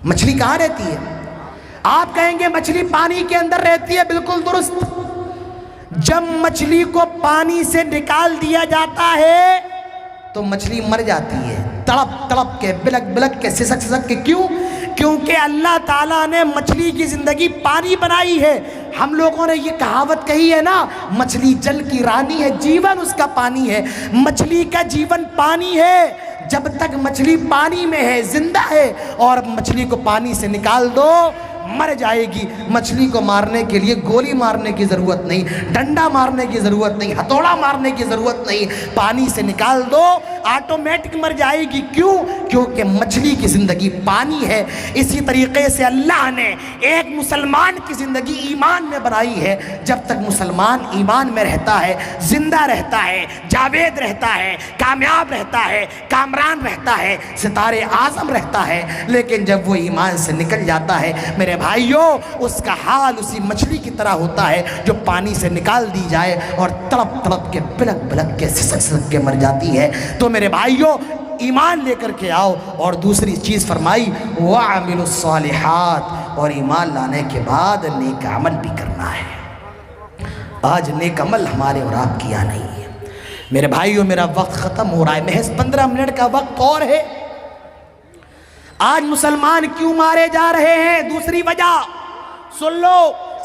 مچھلی کہاں رہتی ہے؟ آپ کہیں گے مچھلی پانی کے اندر رہتی ہے. بالکل درست. جب مچھلی کو پانی سے نکال دیا جاتا ہے تو مچھلی مر جاتی ہے، تڑپ تڑپ کے، بلک بلک کے، سسک سسک کے. کیوں؟ کیونکہ اللہ تعالیٰ نے مچھلی کی زندگی پانی بنائی ہے. ہم لوگوں نے یہ کہاوت کہی ہے نا، مچھلی جل کی رانی ہے، جیون اس کا پانی ہے. مچھلی کا جیون پانی ہے. جب تک مچھلی پانی میں ہے، زندہ ہے، اور مچھلی کو پانی سے نکال دو مر جائے گی. مچھلی کو مارنے کے لیے گولی مارنے کی ضرورت نہیں، ڈنڈا مارنے کی ضرورت نہیں، ہتھوڑا مارنے کی ضرورت نہیں. پانی سے نکال دو، آٹومیٹک مر جائے گی. کیوں؟ کیونکہ مچھلی کی زندگی پانی ہے. اسی طریقے سے اللہ نے ایک مسلمان کی زندگی ایمان میں بنائی ہے. جب تک مسلمان ایمان میں رہتا ہے، زندہ رہتا ہے، جاوید رہتا ہے، کامیاب رہتا ہے، کامران رہتا ہے، ستارے اعظم رہتا ہے. لیکن جب وہ ایمان سے نکل جاتا ہے، میرے بھائیوں، اس کا حال اسی مچھلی کی طرح ہوتا ہے جو پانی سے نکال دی جائے اور تڑپ تڑپ کے، بلک بلک کے، سسک سسک کے مر جاتی ہے. تو میرے بھائیوں، ایمان لے کر کے آؤ. اور دوسری چیز فرمائی وَعَمِلُوا الصَّالِحَاتِ، اور ایمان لانے کے بعد نیک عمل بھی کرنا ہے. آج نیک عمل ہمارے اور آپ کیا نہیں ہے. میرے بھائیوں، میرا وقت ختم ہو رہا ہے، محض 15 منٹ کا وقت اور ہے. آج مسلمان کیوں مارے جا رہے ہیں؟ دوسری وجہ سن لو.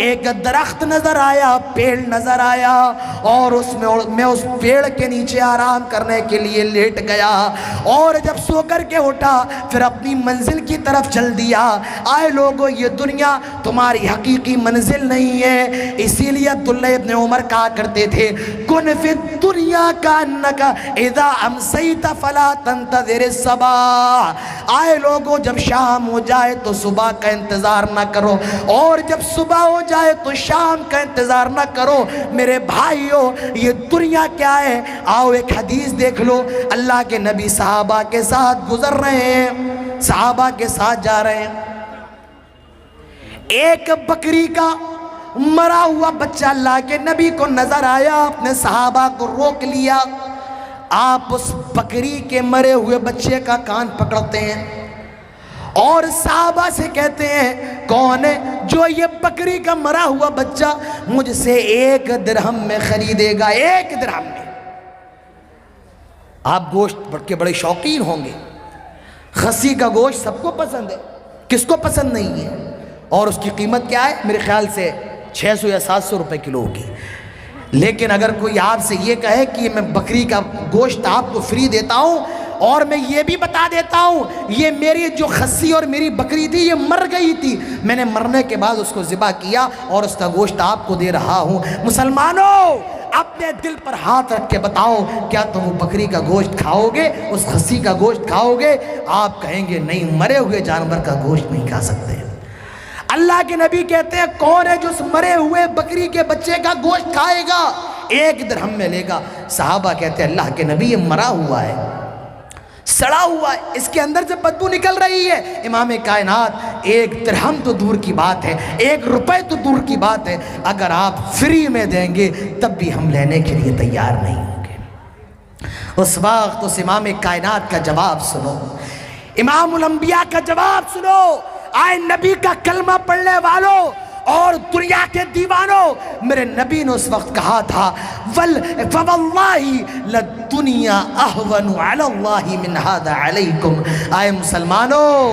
ایک درخت نظر آیا, پیڑ نظر آیا, اور میں اس پیڑ کے نیچے آرام کرنے کے لیے لیٹ گیا, اور جب سو کر کے اٹھا پھر اپنی منزل کی طرف چل دیا. آئے لوگوں, یہ دنیا تمہاری حقیقی منزل نہیں ہے. اسی لیے عبداللہ ابن عمر کہا کرتے تھے, کن فی الدنیا کانک اذا امسیت فلا تنتظر الصباح. آئے لوگوں, جب شام ہو جائے تو صبح کا انتظار نہ کرو, اور جب صبح ہو جائے تو شام کا انتظار نہ کرو. میرے بھائیو, یہ دنیا کیا ہے؟ آؤ ایک حدیث دیکھ لو. اللہ کے نبی صحابہ کے ساتھ گزر رہے ہیں, صحابہ کے ساتھ جا رہے ہیں. ایک بکری کا مرا ہوا بچہ اللہ کے نبی کو نظر آیا, اپنے صحابہ کو روک لیا. آپ اس بکری کے مرے ہوئے بچے کا کان پکڑتے ہیں اور صحابہ سے کہتے ہیں, کون ہے جو یہ بکری کا مرا ہوا بچہ مجھ سے 1 درہم میں خریدے گا؟ 1 درہم میں. آپ گوشت کے بڑے شوقین ہوں گے. خصی کا گوشت سب کو پسند ہے, کس کو پسند نہیں ہے؟ اور اس کی قیمت کیا ہے؟ میرے خیال سے 600 یا 700 روپے کلو ہوگی. لیکن اگر کوئی آپ سے یہ کہے کہ میں بکری کا گوشت آپ کو فری دیتا ہوں, اور میں یہ بھی بتا دیتا ہوں یہ میری جو خصی اور میری بکری تھی یہ مر گئی تھی, میں نے مرنے کے بعد اس کو ذبح کیا اور اس کا گوشت آپ کو دے رہا ہوں. مسلمانوں, اپنے دل پر ہاتھ رکھ کے بتاؤ, کیا تم وہ بکری کا گوشت کھاؤ گے, اس خصی کا گوشت کھاؤ گے؟ آپ کہیں گے نہیں, مرے ہوئے جانور کا گوشت نہیں کھا سکتے. اللہ کے نبی کہتے ہیں, کون ہے جو اس مرے ہوئے بکری کے بچے کا گوشت کھائے گا؟ 1 درہم میں لے گا. صحابہ کہتے ہیں, اللہ کے نبی یہ مرا ہوا ہے, سڑا ہوا ہے, اس کے اندر سے بدبو نکل رہی ہے. امام کائنات, 1 درہم تو دور کی بات ہے, 1 روپے تو دور کی بات ہے, اگر آپ فری میں دیں گے تب بھی ہم لینے کے لیے تیار نہیں ہوں گے. اس وقت اس امام کائنات کا جواب سنو, امام الانبیاء کا جواب سنو. آئے نبی کا کلمہ پڑھنے والوں اور دنیا کے دیوانوں, میرے نبی نے اس وقت کہا تھا, فواللہ للدنیا اہون علی اللہ من ھذا علیکم. آئے مسلمانوں,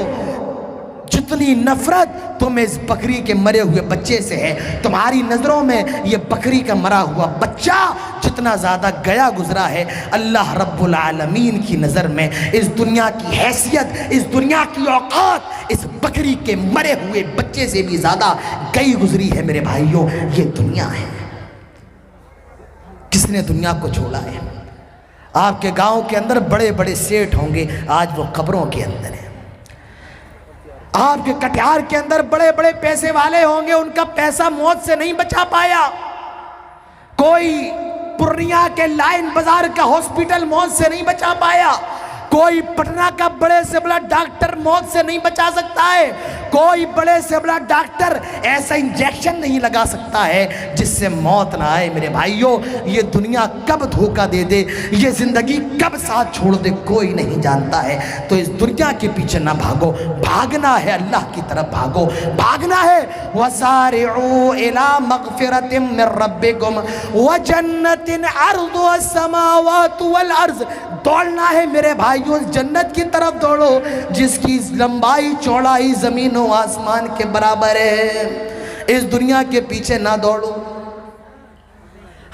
جتنی نفرت تمہیں اس بکری کے مرے ہوئے بچے سے ہے, تمہاری نظروں میں یہ بکری کا مرا ہوا بچہ جتنا زیادہ گیا گزرا ہے, اللہ رب العالمین کی نظر میں اس دنیا کی حیثیت, اس دنیا کی اوقات اس بکری کے مرے ہوئے بچے سے بھی زیادہ گئی گزری ہے. میرے بھائیوں, یہ دنیا ہے. کس نے دنیا کو چھوڑا ہے؟ آپ کے گاؤں کے اندر بڑے بڑے سیٹھ ہوں گے, آج وہ قبروں کے اندر ہیں. آپ کے کٹیہار کے اندر بڑے بڑے پیسے والے ہوں گے, ان کا پیسہ موت سے نہیں بچا پایا. کوئی پورنیہ کے لائن بازار کا ہاسپٹل موت سے نہیں بچا پایا. کوئی پٹنہ کا بڑے سے بڑا ڈاکٹر موت سے نہیں بچا سکتا ہے. کوئی بڑے سے بڑا ڈاکٹر ایسا انجیکشن نہیں لگا سکتا ہے جس سے موت نہ آئے. میرے بھائیوں, یہ دنیا کب دھوکہ دے دے, یہ زندگی کب ساتھ چھوڑ دے, کوئی نہیں جانتا ہے. تو اس دنیا کے پیچھے نہ بھاگو, بھاگنا ہے اللہ کی طرف بھاگو, بھاگنا ہے. وَسَارِعُوا إِلَىٰ مَغْفِرَةٍ مِّن رَبِّكُمْ وَجَنَّةٍ عَرْضُهَا السَّمَاوَاتُ وَالْأَرْضُ. دوڑنا ہے میرے بھائیوں, جنت کی طرف دوڑو جس کی لمبائی چوڑائی زمین و آسمان کے برابر ہے. اس دنیا کے پیچھے نہ دوڑو.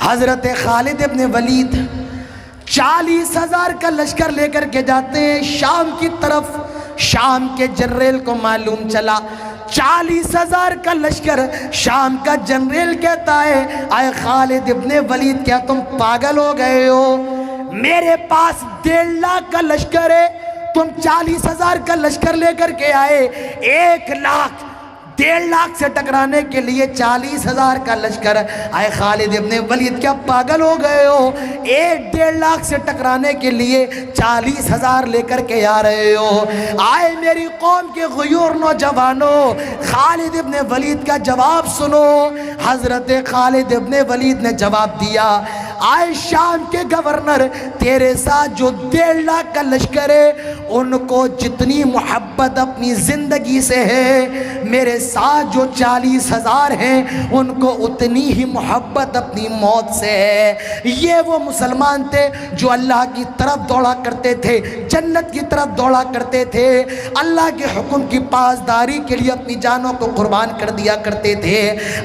حضرت خالد ابن ولید 40,000 کا لشکر لے کر کے جاتے ہیں شام کی طرف. شام کے جنریل کو معلوم چلا 40,000 کا لشکر. شام کا جنریل کہتا ہے, اے خالد ابن ولید, کیا تم پاگل ہو گئے ہو؟ میرے پاس 1.5 لاکھ کا لشکر ہے, تم 40,000 کا لشکر لے کر کے آئے. 1 لاکھ 1.5 لاکھ سے ٹکرانے کے لیے 40,000 کا لشکر. اے خالد ابن ولید, کیا پاگل ہو گئے ہو؟ 1.5 لاکھ سے ٹکرانے کے لیے 40,000 لے کر کے آ رہے ہو. آئے میری قوم کے غیور نوجوانوں, خالد ابن ولید کا جواب سنو. حضرت خالد ابن ولید نے جواب دیا, آئے شام کے گورنر, تیرے ساتھ جو 1.5 لاکھ کا لشکر ہے ان کو جتنی محبت اپنی زندگی سے ہے میرے ساتھ جو 40,000 ہیں ان کو اتنی ہی محبت اپنی موت سے ہے۔ یہ وہ مسلمان تھے جو اللہ کی طرف دوڑا کرتے تھے، جنت کی طرف دوڑا کرتے تھے، اللہ کے حکم کی پاسداری کے لیے اپنی جانوں کو قربان کر دیا کرتے تھے۔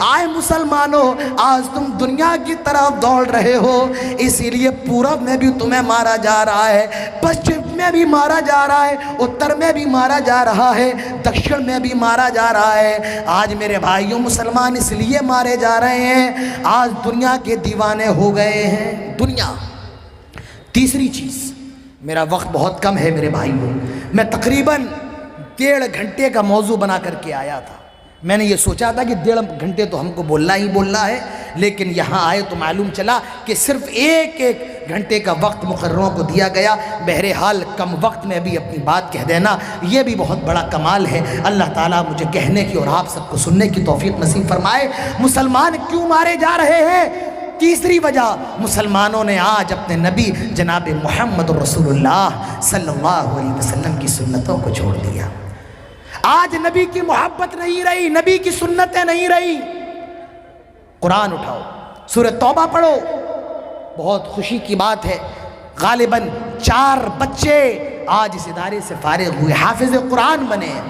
آئے مسلمانوں، آج تم دنیا کی طرف دوڑ رہے ہو، اسی لیے پورب میں بھی تمہیں مارا جا رہا ہے، پشچم میں بھی مارا جا رہا ہے، اتر میں بھی مارا جا رہا ہے، دکشن میں بھی مارا جا رہا ہے۔ آج میرے بھائیوں مسلمان اس لیے مارے جا رہے ہیں، آج دنیا کے دیوانے ہو گئے ہیں۔ دنیا۔ تیسری چیز، میرا وقت بہت کم ہے میرے بھائیوں، میں تقریباً 1.5 گھنٹے کا موضوع بنا کر کے آیا تھا۔ میں نے یہ سوچا تھا کہ 1.5 گھنٹے تو ہم کو بولنا ہی بولنا ہے، لیکن یہاں آئے تو معلوم چلا کہ صرف ایک گھنٹے کا وقت مقرروں کو دیا گیا۔ بہرحال کم وقت میں بھی اپنی بات کہہ دینا یہ بھی بہت بڑا کمال ہے۔ اللہ تعالیٰ مجھے کہنے کی اور آپ سب کو سننے کی توفیق نصیب فرمائے۔ مسلمان کیوں مارے جا رہے ہیں؟ تیسری وجہ، مسلمانوں نے آج اپنے نبی جناب محمد رسول اللہ صلی اللہ علیہ وسلم کی سنتوں کو چھوڑ دیا۔ آج نبی کی محبت نہیں رہی، نبی کی سنتیں نہیں رہی۔ قرآن اٹھاؤ، سورہ توبہ پڑھو، بہت خوشی کی بات ہے، غالباً 4 بچے آج اس ادارے سے فارغ ہوئے، حافظ قرآن بنے ہیں،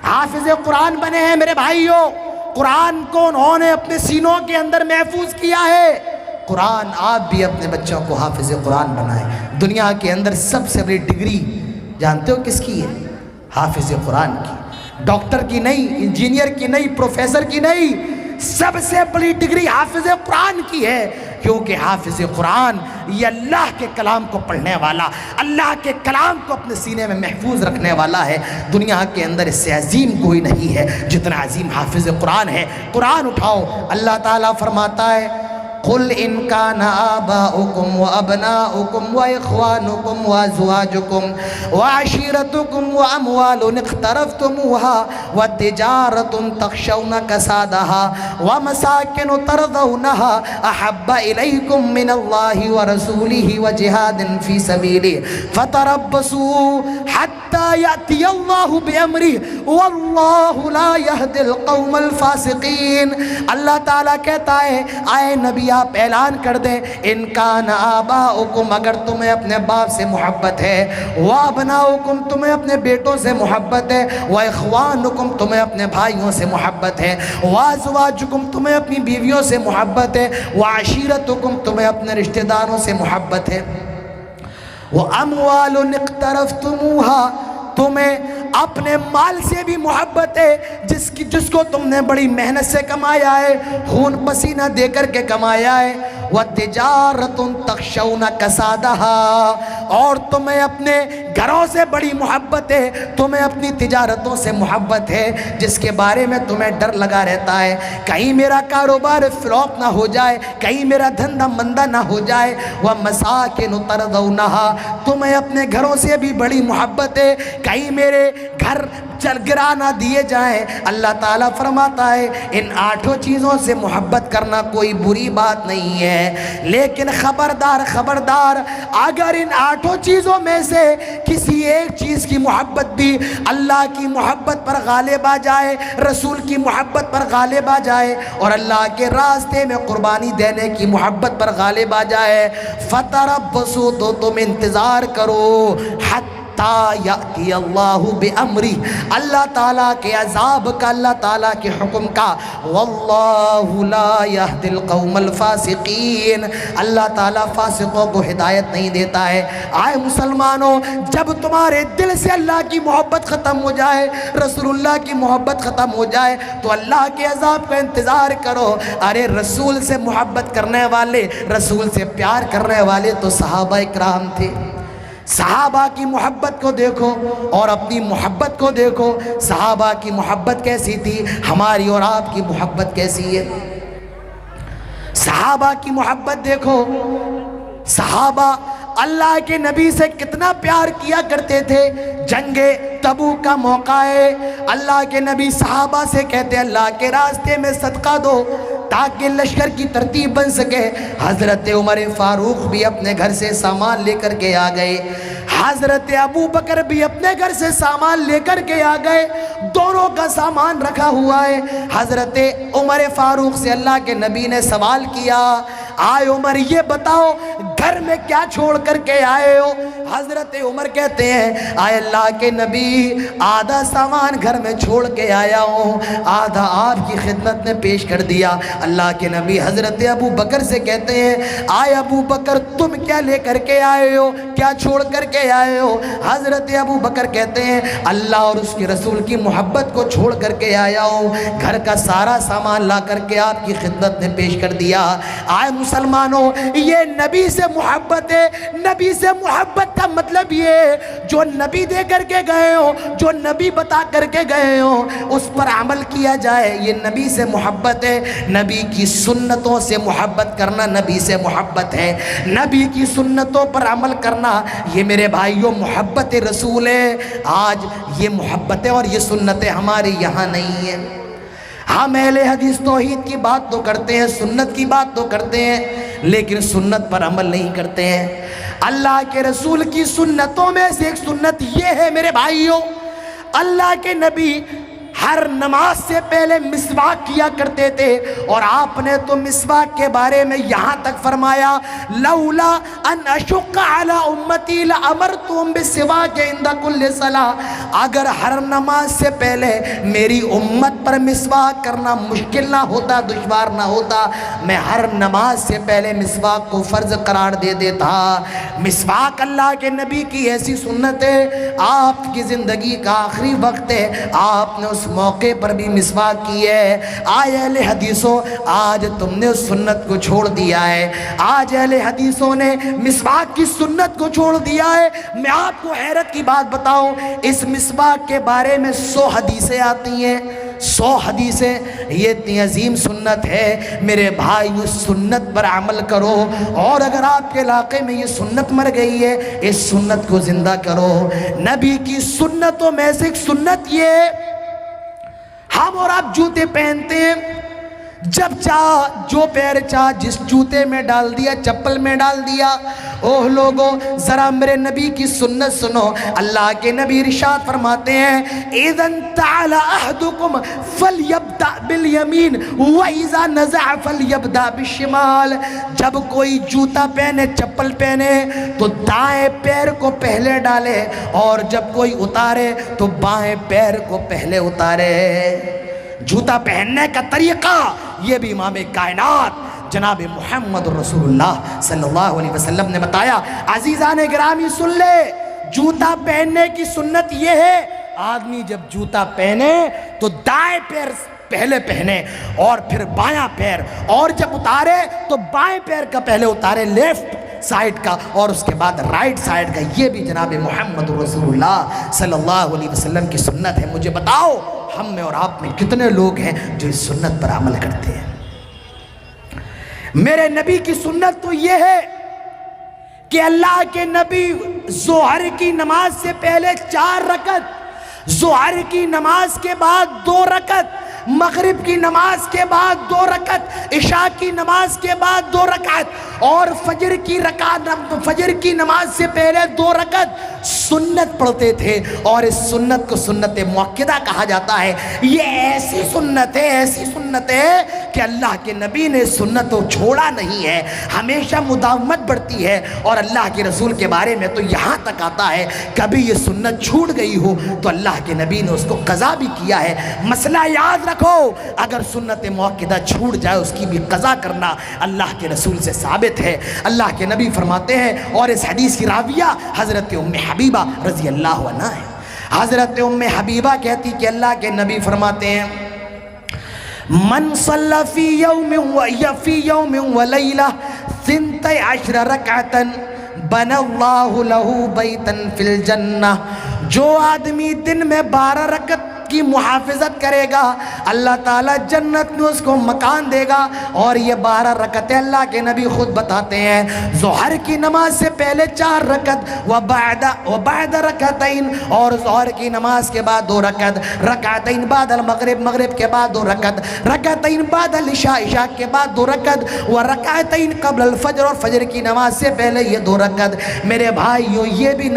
حافظ قرآن بنے ہیں میرے بھائیوں۔ قرآن کو انہوں نے اپنے سینوں کے اندر محفوظ کیا ہے۔ قرآن آپ بھی اپنے بچوں کو حافظ قرآن بنائیں۔ دنیا کے اندر سب سے بڑی ڈگری جانتے ہو کس کی ہے؟ حافظ قرآن کی۔ ڈاکٹر کی نہیں، انجینئر کی نہیں، پروفیسر کی نہیں، سب سے بڑی ڈگری حافظ قرآن کی ہے، کیونکہ حافظ قرآن یہ اللہ کے کلام کو پڑھنے والا، اللہ کے کلام کو اپنے سینے میں محفوظ رکھنے والا ہے۔ دنیا کے اندر اس سے عظیم کوئی نہیں ہے جتنا عظیم حافظ قرآن ہے۔ قرآن اٹھاؤ، اللہ تعالیٰ فرماتا ہے قُلْ إِنْ كَانَ آبَاؤُكُمْ وَأَبْنَاؤُكُمْ وَإِخْوَانُكُمْ وَأَزْوَاجُكُمْ وَعَشِيرَتُكُمْ وَأَمْوَالٌ اقْتَرَفْتُمُوهَا وَتِجَارَةٌ تَخْشَوْنَ كَسَادَهَا وَمَسَاكِنُ تَرْضَوْنَهَا أَحَبَّ إِلَيْكُمْ مِنَ اللَّهِ وَرَسُولِهِ وَجِهَادٍ فِي سَبِيلِهِ فَتَرَبَّصُوا حَتَّى يَأْتِيَ اللَّهُ بِأَمْرِهِ وَاللَّهُ لَا يَهْدِي الْقَوْمَ الْفَاسِقِينَ۔ اللہ تعالیٰ کہتا ہے آئے نبی آپ اعلان کر دیں، ان کان آباؤکم، اگر تمہیں اپنے باپ سے محبت ہے، وابناؤکم، تمہیں اپنے بیٹوں سے محبت ہے، واخوانکم، تمہیں اپنے بھائیوں سے محبت ہے، وازواجکم، تمہیں اپنی بیویوں سے محبت ہے، وعشیرتکم، تمہیں اپنے رشتہ داروں سے محبت ہے، واموال اقترفتموها، تمہیں اپنے مال سے بھی محبت ہے جس کو تم نے بڑی محنت سے کمایا ہے، خون پسینہ دے کر کے کمایا ہے، وَتِجَارَةٌ تَخْشَوْنَ كَسَادَهَا، اور تمہیں اپنے گھروں سے بڑی محبت ہے، تمہیں اپنی تجارتوں سے محبت ہے جس کے بارے میں تمہیں ڈر لگا رہتا ہے کہیں میرا کاروبار فلوپ نہ ہو جائے، کہیں میرا دھندا مندہ نہ ہو جائے، وَمَسَاكِنُ تَرْضَوْنَهَا، تمہیں اپنے گھروں سے بھی بڑی محبت ہے، کہیں میرے گھر گرا نہ دیے جائیں۔ اللہ تعالیٰ فرماتا ہے ان 8 چیزوں سے محبت کرنا کوئی بری بات نہیں ہے، لیکن خبردار خبردار، اگر ان 8 چیزوں میں سے کسی ایک چیز کی محبت بھی اللہ کی محبت پر غالب آ جائے، رسول کی محبت پر غالب آ جائے، اور اللہ کے راستے میں قربانی دینے کی محبت پر غالب آ جائے، فَتَرَبَّصُوا، تو تم انتظار کرو، حتی یأتی اللہ بِأَمْرِهِ، اللہ تعالیٰ کے عذاب کا، اللہ تعالیٰ کے حکم کا، واللہ لا یہدی القوم الفاسقین، اللہ تعالیٰ فاسقوں کو ہدایت نہیں دیتا ہے۔ آئے مسلمانوں، جب تمہارے دل سے اللہ کی محبت ختم ہو جائے، رسول اللہ کی محبت ختم ہو جائے، تو اللہ کے عذاب کا انتظار کرو۔ ارے رسول سے محبت کرنے والے، رسول سے پیار کرنے والے تو صحابہ اکرام تھے۔ صحابہ کی محبت کو دیکھو اور اپنی محبت کو دیکھو، صحابہ کی محبت کیسی تھی، ہماری اور آپ کی محبت کیسی ہے۔ صحابہ کی محبت دیکھو، صحابہ اللہ کے نبی سے کتنا پیار کیا کرتے تھے۔ جنگ تبوک کا موقع ہے، اللہ کے نبی صحابہ سے کہتے اللہ کے راستے میں صدقہ دو تاکہ لشکر کی ترتیب بن سکے۔ حضرت عمر فاروق بھی اپنے گھر سے سامان لے کر کے آ گئے، حضرت ابو بکر بھی اپنے گھر سے سامان لے کر کے آ گئے، دونوں کا سامان رکھا ہوا ہے۔ حضرت عمر فاروق سے اللہ کے نبی نے سوال کیا، آئے عمر یہ بتاؤ گھر میں کیا چھوڑ کر کے آئے ہو؟ حضرت عمر کہتے ہیں آئے اللہ کے نبی، آدھا سامان گھر میں چھوڑ کے آیا ہوں، آدھا آپ کی خدمت میں پیش کر دیا۔ اللہ کے نبی حضرت ابو بکر سے کہتے ہیں آئے ابو بکر تم کیا لے کر کے آئے ہو، کیا چھوڑ کر کے آئے ہو؟ حضرت ابو بکر کہتے ہیں اللہ اور اس کے رسول کی محبت کو چھوڑ کر کے آیا ہوں، گھر کا سارا سامان لا کر کے آپ کی خدمت میں پیش کر دیا۔ آئے مسلمانوں، یہ نبی سے محبت ہے۔ نبی سے محبت کا مطلب یہ ہے جو نبی دے کر کے گئے ہو، جو نبی بتا کر کے گئے ہو، اس پر عمل کیا جائے، یہ نبی سے محبت ہے۔ نبی کی سنتوں سے محبت کرنا نبی سے محبت ہے، نبی کی سنتوں پر عمل کرنا یہ میرے بھائیوں محبت رسول ہے۔ آج یہ محبتیں اور یہ سنتیں ہمارے یہاں نہیں ہیں۔ ہم اہل حدیث توحید کی بات تو کرتے ہیں، سنت کی بات تو کرتے ہیں، لیکن سنت پر عمل نہیں کرتے ہیں۔ اللہ کے رسول کی سنتوں میں سے ایک سنت یہ ہے میرے بھائیوں، اللہ کے نبی ہر نماز سے پہلے مسواک کیا کرتے تھے، اور آپ نے تو مسواک کے بارے میں یہاں تک فرمایا لولا ان اشق علی امتی لامرتهم بالسواک عند کل صلاۃ، اگر ہر نماز سے پہلے میری امت پر مسواک کرنا مشکل نہ ہوتا، دشوار نہ ہوتا، میں ہر نماز سے پہلے مسواک کو فرض قرار دے دیتا۔ مسواک اللہ کے نبی کی ایسی سنت ہے، آپ کی زندگی کا آخری وقت ہے، آپ نے اس موقع پر بھی مسواک کی ہے۔ آج اہل حدیثوں، آج تم نے اس سنت کو چھوڑ دیا ہے، آج اہل حدیثوں نے مسواک کی سنت کو چھوڑ دیا ہے۔ میں آپ کو حیرت کی بات بتاؤں، اس مسواک کے بارے میں 100 حدیثیں آتی ہیں، 100 حدیثیں، یہ اتنی عظیم سنت ہے میرے بھائی، اس سنت پر عمل کرو، اور اگر آپ کے علاقے میں یہ سنت مر گئی ہے اس سنت کو زندہ کرو۔ نبی کی سنتوں میں سے ایک سنت یہ ہے، ہم اور آپ جوتے پہنتے ہیں، جب چاہ جو پیر چاہ جس جوتے میں ڈال دیا، چپل میں ڈال دیا۔ اوہ لوگوں ذرا میرے نبی کی سنت سنو، اللہ کے نبی ارشاد فرماتے ہیں اِذَا انْتَعَلَ أَحْدُكُمْ فَلْيَبْدَأْ بِالْيَمِينِ وَإِذَا نَزَعَ فَلْيَبْدَأْ بِالشِّمَالِ، جب کوئی جوتا پہنے، چپل پہنے تو دائیں پیر کو پہلے ڈالے، اور جب کوئی اتارے تو بائیں پیر کو پہلے اتارے۔ جوتا پہننے کا طریقہ یہ بھی امام کائنات جناب محمد رسول اللہ صلی اللہ علیہ وسلم نے بتایا۔ عزیزان گرامی سن لے، جوتا پہننے کی سنت یہ ہے، آدمی جب جوتا پہنے تو دائیں پیر پہلے پہنے اور پھر بایاں پیر، اور جب اتارے تو بائیں پیر کا پہلے اتارے، لیفٹ سائیڈ کا، اور اس کے بعد رائٹ سائیڈ کا۔ یہ بھی جناب محمد رسول اللہ صلی اللہ علیہ وسلم کی سنت ہے۔ مجھے بتاؤ ہم میں اور آپ میں کتنے لوگ ہیں جو اس سنت پر عمل کرتے ہیں؟ میرے نبی کی سنت تو یہ ہے کہ اللہ کے نبی ظہر کی نماز سے پہلے 4 رکعت، ظہر کی نماز کے بعد 2 رکعت، مغرب کی نماز کے بعد 2 رکعت، عشاء کی نماز کے بعد 2 رکعت، اور فجر کی نماز سے پہلے 2 رکعت سنت پڑھتے تھے۔ اور اس سنت کو سنت مؤکدہ کہا جاتا ہے۔ یہ ایسی سنت ہے، ایسی سنت ہے کہ اللہ کے نبی نے سنت کو چھوڑا نہیں ہے، ہمیشہ مداومت بڑھتی ہے۔ اور اللہ کے رسول کے بارے میں تو یہاں تک آتا ہے کبھی یہ سنت چھوٹ گئی ہو تو اللہ کے نبی نے اس کو قضا بھی کیا ہے۔ مسئلہ یاد رکھو، اگر سنت مؤکدہ چھوٹ جائے اس کی بھی قضا کرنا اللہ کے رسول سے ثابت ہے۔ اللہ کے نبی فرماتے ہیں، اور اس حدیث کی راویہ حضرت ام حبیبہ رضی اللہ عنہ ہے۔ حضرت ام حبیبہ کہتی کہ اللہ کے نبی فرماتے ہیں من صلی فی یوم ولیلہ 12 رکعتا بنى اللہ لہ بیتا فی الجنہ، جو آدمی دن میں 12 رکعت کی محافظت کرے گا اللہ تعالیٰ جنت میں اس کو مکان دے گا. اور یہ 12 رکعتیں اللہ کے نبی خود بتاتے ہیں ظہر کی نماز سے پہلے 4 رکعت وبعد رکعتین, اور ظہر کی نماز کے بعد 2 رکعت, رکعتین بعد المغرب, مغرب کے بعد 2 رکعت, رکعتین بعد العشاء, عشاء کے بعد 2 رکعت, ورکعتین قبل الفجر, اور فجر کی نماز سے پہلے یہ 2 رکعت. میرے بھائیوں یہ بھی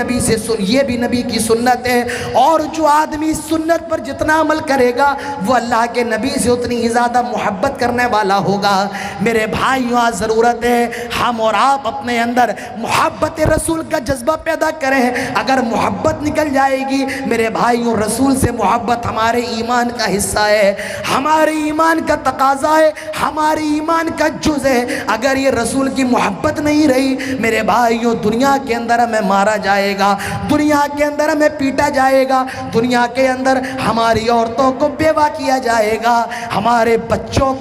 نبی کی سنت ہے. اور جو آدمی سنت پر جتنا عمل کرے گا وہ اللہ کے نبی سے اتنی ہی زیادہ محبت کرنے والا ہوگا. میرے بھائیوں آج ضرورت ہے ہم اور آپ اپنے اندر محبت رسول کا جذبہ پیدا کریں. اگر محبت نکل جائے گی میرے بھائیوں, رسول سے محبت ہمارے ایمان کا حصہ ہے, ہمارے ایمان کا تقاضا ہے, ہمارے ایمان کا جز ہے. اگر یہ رسول کی محبت نہیں رہی میرے بھائیوں, دنیا کے اندر ہمیں مارا جائے گا, دنیا کے اندر ہمیں پیٹا جائے گا, دنیا کے اندر ہماری عورتوں کو بیوہ کیا جائے گا, ہمارے بچوں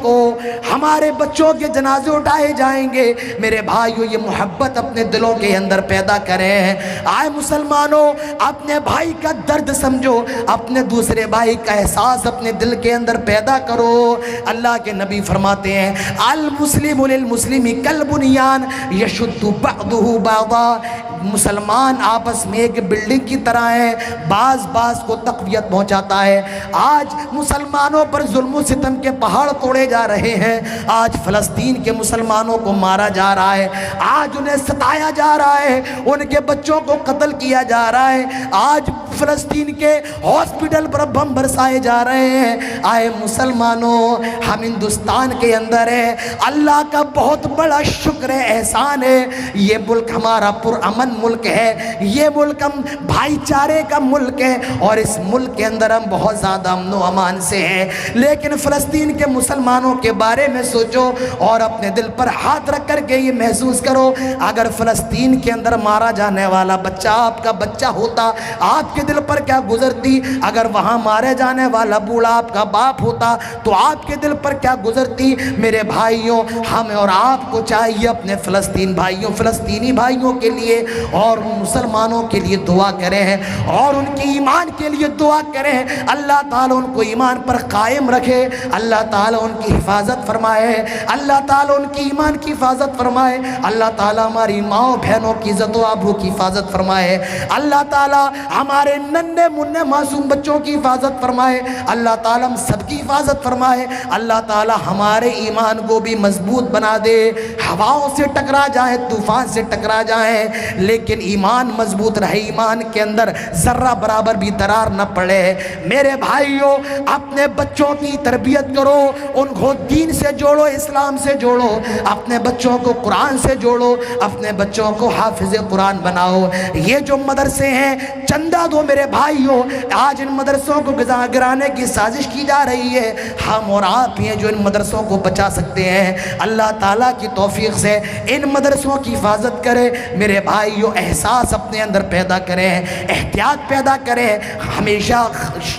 کے جنازے اٹھائے جائیں گے. میرے بھائیوں یہ محبت اپنے دلوں کے اندر پیدا کریں. آئے مسلمانوں, اپنے بھائی کا درد سمجھو, اپنے دوسرے بھائی کا احساس اپنے دل کے اندر پیدا کرو. اللہ کے نبی فرماتے ہیں المسلم للمسلم کالبنیان یشد بعضہ بعضا, مسلمان آپس میں ایک بلڈنگ کی طرح ہے, بعض کو تقویت پہنچاتا ہے. آج مسلمانوں پر ظلم و ستم کے پہاڑ توڑے جا رہے ہیں, آج فلسطین کے مسلمانوں کو مارا جا رہا ہے, آج انہیں ستایا جا رہا ہے, ان کے بچوں کو قتل کیا جا رہا ہے, آج فلسطین کے ہاسپٹل پر بم برسائے جا رہے ہیں. آئے مسلمانوں, ہم ہندوستان کے اندر ہیں, اللہ کا بہت بڑا شکر ہے, احسان ہے, یہ ملک ہمارا پرامن ملک ہے, یہ ملک ہم بھائی چارے کا ملک ہے, اور اس ملک کے اندر ہم بہت زیادہ امن و امان سے ہیں. لیکن فلسطین کے مسلمانوں کے بارے میں سوچو اور اپنے دل پر ہاتھ رکھ کر کے یہ محسوس کرو, اگر فلسطین کے اندر مارا جانے والا بچہ آپ کا بچہ ہوتا آپ کے دل پر کیا گزرتی, اگر وہاں مارے جانے والا بوڑھا آپ کا باپ ہوتا تو آپ کے دل پر کیا گزرتی. میرے بھائیوں, ہمیں اور آپ کو چاہیے اپنے فلسطینی بھائیوں کے لیے اور مسلمانوں کے لیے دعا کریں, اور ان کی ایمان کے لیے دعا کریں. اللہ تعالیٰ ان کو ایمان پر قائم رکھے, اللہ تعالیٰ ان کی حفاظت فرمائے, اللہ تعالیٰ ان کی ایمان کی حفاظت فرمائے, اللہ تعالیٰ ہماری ماؤں بہنوں کی عزت و آبرو کی حفاظت فرمائے, اللہ تعالیٰ ہمارے ننھے منھے معصوم بچوں کی حفاظت فرمائے, اللہ تعالیٰ ہم سب کی حفاظت فرمائے, اللہ تعالیٰ ہمارے ایمان کو بھی مضبوط بنا دے. ہواؤں سے ٹکرا جائیں, طوفان سے ٹکرا جائیں, لیکن ایمان مضبوط رہے, ایمان کے اندر ذرہ برابر بھی درار نہ پڑے. میرے بھائیوں, اپنے بچوں کی تربیت کرو, ان کو دین سے جوڑو, اسلام سے جوڑو, اپنے بچوں کو قرآن سے جوڑو, اپنے بچوں کو حافظ قرآن بناؤ. یہ جو مدرسے ہیں چندہ دو میرے بھائیوں, آج ان مدرسوں کو گرانے کی سازش کی جا رہی ہے, ہم اور آپ ہیں جو ان مدرسوں کو بچا سکتے ہیں. اللہ تعالیٰ کی توفیق سے ان مدرسوں کی حفاظت کرے. میرے بھائیوں, احساس اپنے اندر پیدا کریں, احتیاط پیدا کریں, ہمیشہ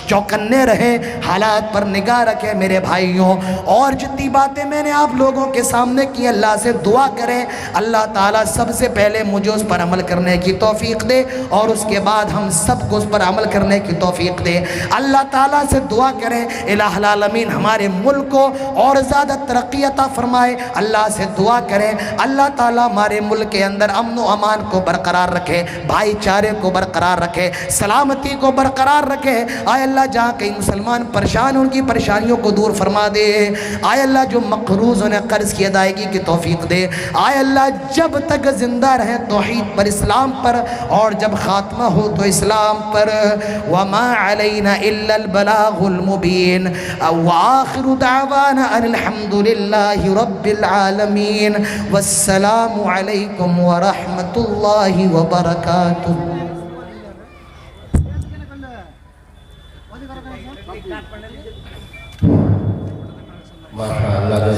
چوکنے رہیں, حالات پر نگاہ رکھیں. میرے بھائیوں, اور جتنی باتیں میں نے آپ لوگوں کے سامنے کی, اللہ سے دعا کریں اللہ تعالیٰ سب سے پہلے مجھے اس پر عمل کرنے کی توفیق دے, اور اس کے بعد ہم سب کو اس پر عمل کرنے کی توفیق دے. اللہ تعالیٰ سے دعا کریں الہ العالمین ہمارے ملک کو اور زیادہ ترقی عطا فرمائے. اللہ سے دعا کریں اللہ تعالیٰ ہمارے ملک کے اندر امن و امان کو برقرار رکھے, بھائی چارے کو برقرار رکھے, سلامتی کو برقرار رکھے. آئے اللہ جہاں کئی مسلمان پریشان, ان کی پریشانیوں کو دور فرما دے. آئے اللہ جو مقروض انہیں قرض کی ادائیگی کی توفیق دے. آئے اللہ جب تک زندہ رہیں توحید پر, اسلام پر, اور جب خاتمہ ہو تو اسلام پر. وما علینا الا البلاغ المبین, وآخر دعوانا ان الحمد للہ رب العالمین, والسلام علیکم ورحمۃ اللہ وبرکاتہ. ماشاء اللہ.